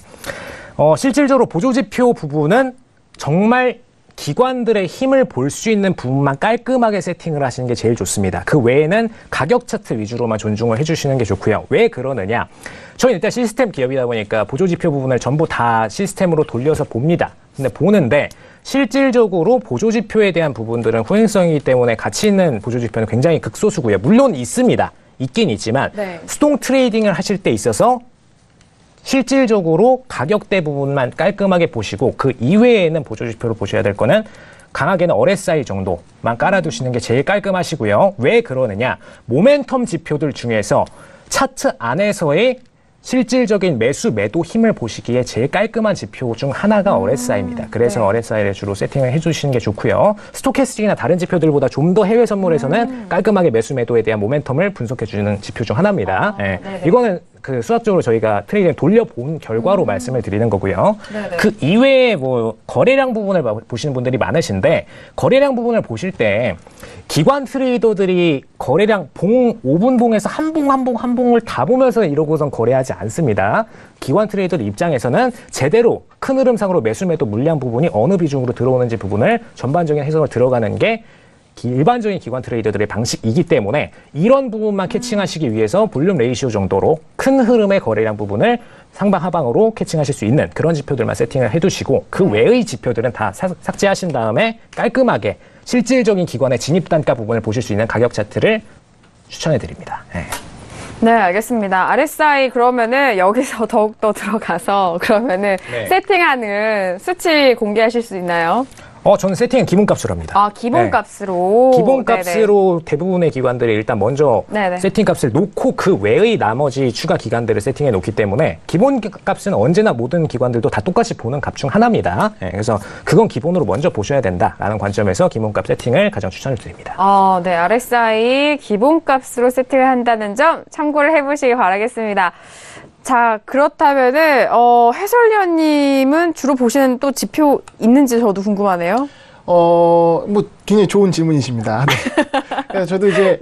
실질적으로 보조지표 부분은 정말 기관들의 힘을 볼 수 있는 부분만 깔끔하게 세팅을 하시는 게 제일 좋습니다. 그 외에는 가격 차트 위주로만 존중을 해주시는 게 좋고요. 왜 그러느냐? 저희는 일단 시스템 기업이다 보니까 보조지표 부분을 전부 다 시스템으로 돌려서 봅니다. 근데 보는데 실질적으로 보조지표에 대한 부분들은 후행성이기 때문에 가치 있는 보조지표는 굉장히 극소수고요. 물론 있습니다. 있긴 있지만 네. 수동 트레이딩을 하실 때 있어서 실질적으로 가격대 부분만 깔끔하게 보시고 그 이외에는 보조지표로 보셔야 될 거는 강하게는 RSI 정도만 깔아두시는 게 제일 깔끔하시고요. 왜 그러느냐? 모멘텀 지표들 중에서 차트 안에서의 실질적인 매수 매도 힘을 보시기에 제일 깔끔한 지표 중 하나가 RSI입니다. 그래서 RSI를 주로 세팅을 해주시는 게 좋고요. 스토캐스틱이나 다른 지표들보다 좀 더 해외 선물에서는 깔끔하게 매수 매도에 대한 모멘텀을 분석해주는 지표 중 하나입니다. 이거는 그 수학적으로 저희가 트레이딩을 돌려본 결과로 말씀을 드리는 거고요. 그 이외에 뭐 거래량 부분을 보시는 분들이 많으신데 거래량 부분을 보실 때 기관 트레이더들이 거래량 5분 봉에서 한 봉을 다 보면서 이러고선 거래하지 않습니다. 기관 트레이더들 입장에서는 제대로 큰 흐름상으로 매수 매도 물량 부분이 어느 비중으로 들어오는지 부분을 전반적인 해석을 들어가는 게 일반적인 기관 트레이더들의 방식이기 때문에 이런 부분만 캐칭하시기 위해서 볼륨 레이시오 정도로 큰 흐름의 거래량 부분을 상방 하방으로 캐칭하실 수 있는 그런 지표들만 세팅을 해두시고 그 외의 지표들은 다 삭제하신 다음에 깔끔하게 실질적인 기관의 진입 단가 부분을 보실 수 있는 가격 차트를 추천해 드립니다. 네, 알겠습니다. RSI 그러면은 여기서 더욱더 들어가서 그러면은 세팅하는 수치 공개하실 수 있나요? 저는 세팅은 기본값으로 합니다. 아, 기본값으로? 기본값으로 대부분의 기관들이 일단 먼저 세팅값을 놓고 그 외의 나머지 추가 기관들을 세팅해 놓기 때문에 기본값은 언제나 모든 기관들도 다 똑같이 보는 값 중 하나입니다. 그래서 그건 기본으로 먼저 보셔야 된다라는 관점에서 기본값 세팅을 가장 추천을 드립니다. 네, RSI 기본값으로 세팅을 한다는 점 참고를 해보시기 바라겠습니다. 자, 그렇다면은, 해설위원님은 주로 보시는 또 지표 있는지 저도 궁금하네요. 뭐, 굉장히 좋은 질문이십니다. 네. 그래서 저도 이제,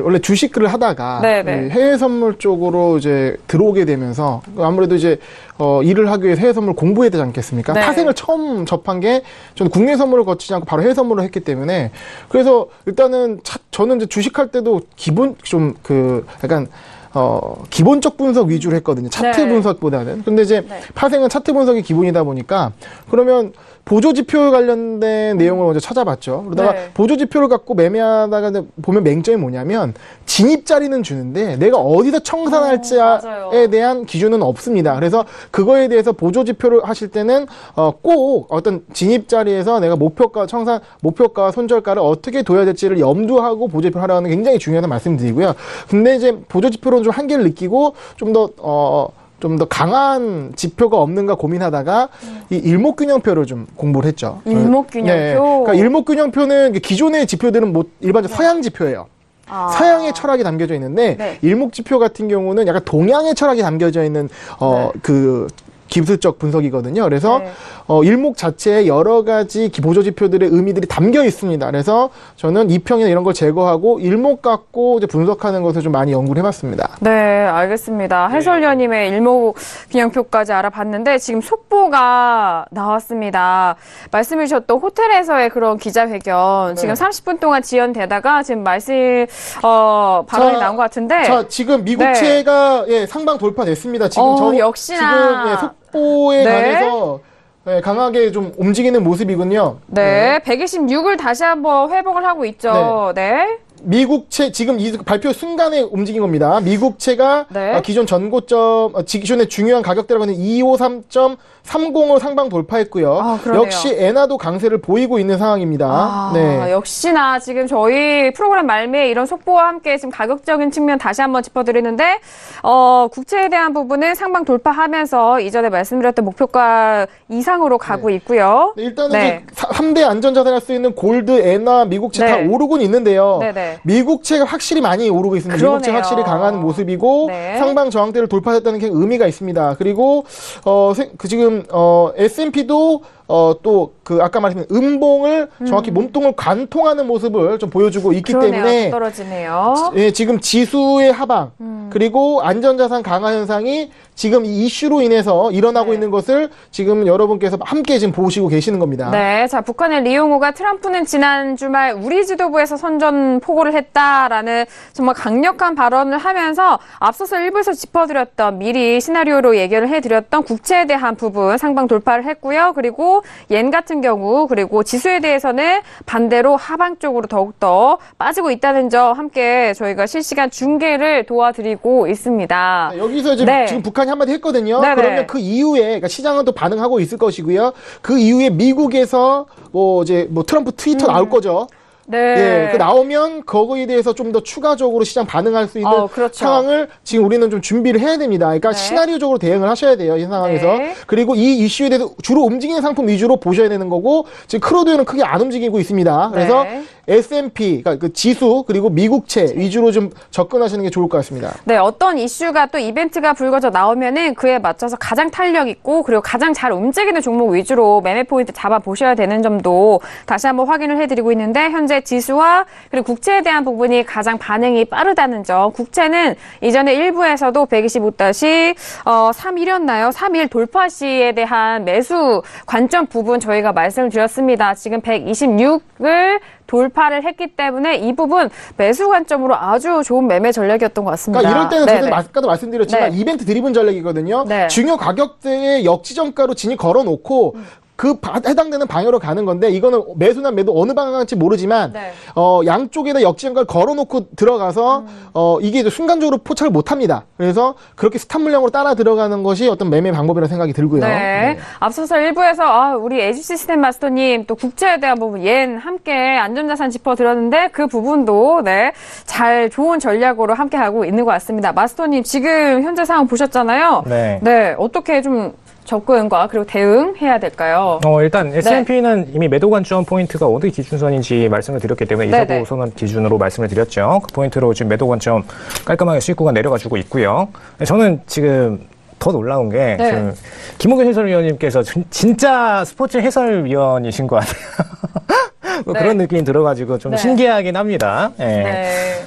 원래 주식을 하다가, 그 해외 선물 쪽으로 이제 들어오게 되면서, 아무래도 이제, 일을 하기 위해서 해외 선물 공부해야 되지 않겠습니까? 파생을 처음 접한 게, 저는 국내 선물을 거치지 않고 바로 해외 선물을 했기 때문에, 그래서 일단은, 저는 이제 주식할 때도 기본, 약간, 기본적 분석 위주로 했거든요. 차트 분석보다는. 근데 이제 파생은 차트 분석이 기본이다 보니까 그러면 보조지표 관련된 내용을 먼저 찾아봤죠. 그러다가 보조지표를 갖고 매매하다가 보면 맹점이 뭐냐면 진입자리는 주는데 내가 어디서 청산할지에 대한 기준은 없습니다. 그래서 그거에 대해서 보조지표를 하실 때는 꼭 어떤 진입자리에서 내가 목표가 목표가와 손절가를 어떻게 둬야 될지를 염두하고 보조지표를 하라는 게 굉장히 중요하다는 말씀드리고요. 근데 이제 보조지표로는 좀 한계를 느끼고 좀 더 강한 지표가 없는가 고민하다가 이 일목균형표를 좀 공부를 했죠. 일목균형표? 그러니까 일목균형표는 기존의 지표들은 일반적 서양 지표예요. 서양의 철학이 담겨져 있는데 일목지표 같은 경우는 약간 동양의 철학이 담겨져 있는 그 기술적 분석이거든요. 그래서 일목 자체에 여러 가지 보조지표들의 의미들이 담겨 있습니다. 그래서 저는 이평이나 이런 걸 제거하고 일목 갖고 이제 분석하는 것을 좀 많이 연구를 해봤습니다. 네, 알겠습니다. 해설위원님의 일목균형표까지 알아봤는데 지금 속보가 나왔습니다. 말씀해 주셨던 호텔에서의 그런 기자회견 지금 30분 동안 지연되다가 지금 발언이 나온 것 같은데. 자, 지금 미국채가 상방 돌파됐습니다. 지금 역시나. 지금 속보에 관해서 강하게 좀 움직이는 모습이군요. 126을 다시 한번 회복을 하고 있죠. 미국채 지금 이 발표 순간에 움직인 겁니다. 미국채가 기존 전고점, 기존의 중요한 가격대라고 하는 253.30을 상방 돌파했고요. 역시 엔화도 강세를 보이고 있는 상황입니다. 역시나 지금 저희 프로그램 말미에 이런 속보와 함께 지금 가격적인 측면 다시 한번 짚어드리는데 국채에 대한 부분은 상방 돌파하면서 이전에 말씀드렸던 목표가 이상으로 가고 있고요. 일단은 이제 3대 안전자산 할 수 있는 골드, 엔화, 미국채 다 오르곤 있는데요. 미국채가 확실히 많이 오르고 있습니다. 그러네요. 미국채 확실히 강한 모습이고 상방 저항대를 돌파했다는 게 의미가 있습니다. 그리고 지금 S&P도 또 아까 말씀드린 음봉을 정확히 몸통을 관통하는 모습을 좀 보여주고 있기 때문에 떨어지네요. 지금 지수의 하방 그리고 안전자산 강화 현상이 지금 이 이슈로 인해서 일어나고 있는 것을 지금 여러분께서 함께 지금 보시고 계시는 겁니다. 자, 북한의 리용호가 트럼프는 지난 주말 우리 지도부에서 선전포고를 했다라는 정말 강력한 발언을 하면서 앞서서 일부에서 짚어드렸던 미리 시나리오로 얘기를 해드렸던 국채에 대한 부분 상방 돌파를 했고요. 그리고 옌 같은 경우 그리고 지수에 대해서는 반대로 하방 쪽으로 더욱더 빠지고 있다는 점 함께 저희가 실시간 중계를 도와드리고 있습니다. 여기서 지금 북한이 한마디 했거든요. 그러면 그 이후에 그러니까 시장은 또 반응하고 있을 것이고요. 그 이후에 미국에서 트럼프 트위터 나올 거죠. 네. 예, 그 나오면 거기에 대해서 좀 더 추가적으로 시장 반응할 수 있는 그렇죠. 상황을 지금 우리는 좀 준비를 해야 됩니다. 그러니까 네. 시나리오적으로 대응을 하셔야 돼요. 이 상황에서. 네. 그리고 이 이슈에 대해서 주로 움직이는 상품 위주로 보셔야 되는 거고 지금 크루드는 크게 안 움직이고 있습니다. 그래서 네. S&P, 그러니까 그 지수 그리고 미국채 위주로 좀 접근하시는 게 좋을 것 같습니다. 네, 어떤 이슈가 또 이벤트가 불거져 나오면은 그에 맞춰서 가장 탄력 있고 그리고 가장 잘 움직이는 종목 위주로 매매 포인트 잡아 보셔야 되는 점도 다시 한번 확인을 해드리고 있는데 현재 지수와 그리고 국채에 대한 부분이 가장 반응이 빠르다는 점. 국채는 이전에 일부에서도 125-31이었나요? 3일 돌파 시에 대한 매수 관점 부분 저희가 말씀을 드렸습니다. 지금 126을 돌파를 했기 때문에 이 부분 매수 관점으로 아주 좋은 매매 전략이었던 것 같습니다. 그러니까 이럴 때는 네네. 저도 아까도 말씀드렸지만 네. 이벤트 드리븐 전략이거든요. 네. 중요 가격대의 역지정가로 진입 걸어놓고 해당되는 방향으로 가는 건데 이거는 매수나 매도 어느 방향 갈지 모르지만 네. 양쪽에다 역지정가를 걸어놓고 들어가서 이게 이제 순간적으로 포착을 못합니다. 그래서 그렇게 스탑 물량으로 따라 들어가는 것이 어떤 매매 방법이라는 생각이 들고요. 네. 앞서서 1부에서 우리 에지 시스템 마스터님 또 국채에 대한 부분 옌 함께 안전자산 짚어드렸는데 그 부분도 네, 잘 좋은 전략으로 함께 하고 있는 것 같습니다. 마스터님 지금 현재 상황 보셨잖아요. 네. 네. 어떻게 좀 접근과 그리고 대응해야 될까요? 일단 S&P는 이미 매도 관점 포인트가 어디 기준선인지 말씀을 드렸기 때문에 네네. 249선언 기준으로 말씀을 드렸죠. 그 포인트로 지금 매도 관점 깔끔하게 수익 구간 내려가지고 있고요. 저는 지금 더 놀라운 게 네. 지금 김호균 해설위원님께서 진짜 스포츠 해설위원이신 것 같아요. 뭐 네. 그런 느낌이 들어가지고 좀 네. 신기하긴 합니다. 예. 네.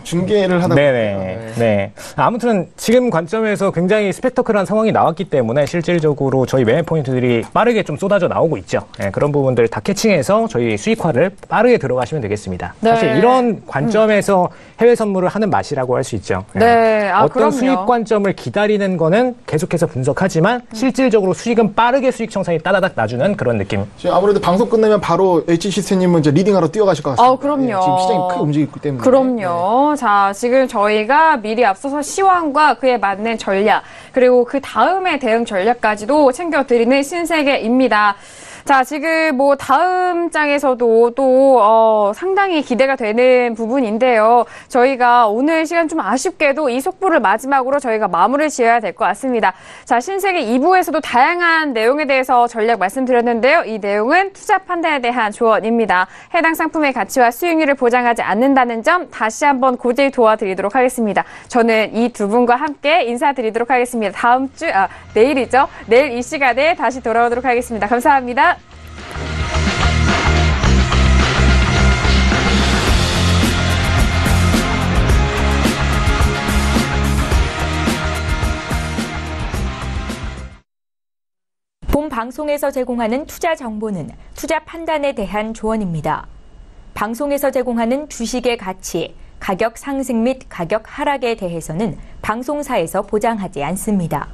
중계를 하다 네네. 네. 아무튼 지금 관점에서 굉장히 스펙터클한 상황이 나왔기 때문에 실질적으로 저희 매매 포인트들이 빠르게 좀 쏟아져 나오고 있죠. 네, 그런 부분들 다 캐칭해서 저희 수익화를 빠르게 들어가시면 되겠습니다. 네. 사실 이런 관점에서 해외 선물을 하는 맛이라고 할 수 있죠. 네. 어떤 그럼요. 수익 관점을 기다리는 거는 계속해서 분석하지만 실질적으로 수익은 빠르게 수익 청산이 따다닥 나주는 그런 느낌. 지금 아무래도 방송 끝나면 바로 HCC님은 이제 리딩하러 뛰어가실 것 같습니다. 그럼요. 예, 지금 시장이 크게 움직이기 때문에. 그럼요. 자, 지금 저희가 미리 앞서서 시황과 그에 맞는 전략, 그리고 그 다음의 대응 전략까지도 챙겨드리는 신세계입니다. 자, 지금 뭐 다음 장에서도 또 상당히 기대가 되는 부분인데요. 저희가 오늘 시간 좀 아쉽게도 이 속보를 마지막으로 저희가 마무리를 지어야 될 것 같습니다. 자, 신세계 2부에서도 다양한 내용에 대해서 전략 말씀드렸는데요. 이 내용은 투자 판단에 대한 조언입니다. 해당 상품의 가치와 수익률을 보장하지 않는다는 점 다시 한번 고질 도와드리도록 하겠습니다. 저는 이 두 분과 함께 인사드리도록 하겠습니다. 다음 주, 내일이죠. 내일 이 시간에 다시 돌아오도록 하겠습니다. 감사합니다. 본 방송에서 제공하는 투자 정보는 투자 판단에 대한 조언입니다. 방송에서 제공하는 주식의 가치, 가격 상승 및 가격 하락에 대해서는 방송사에서 보장하지 않습니다.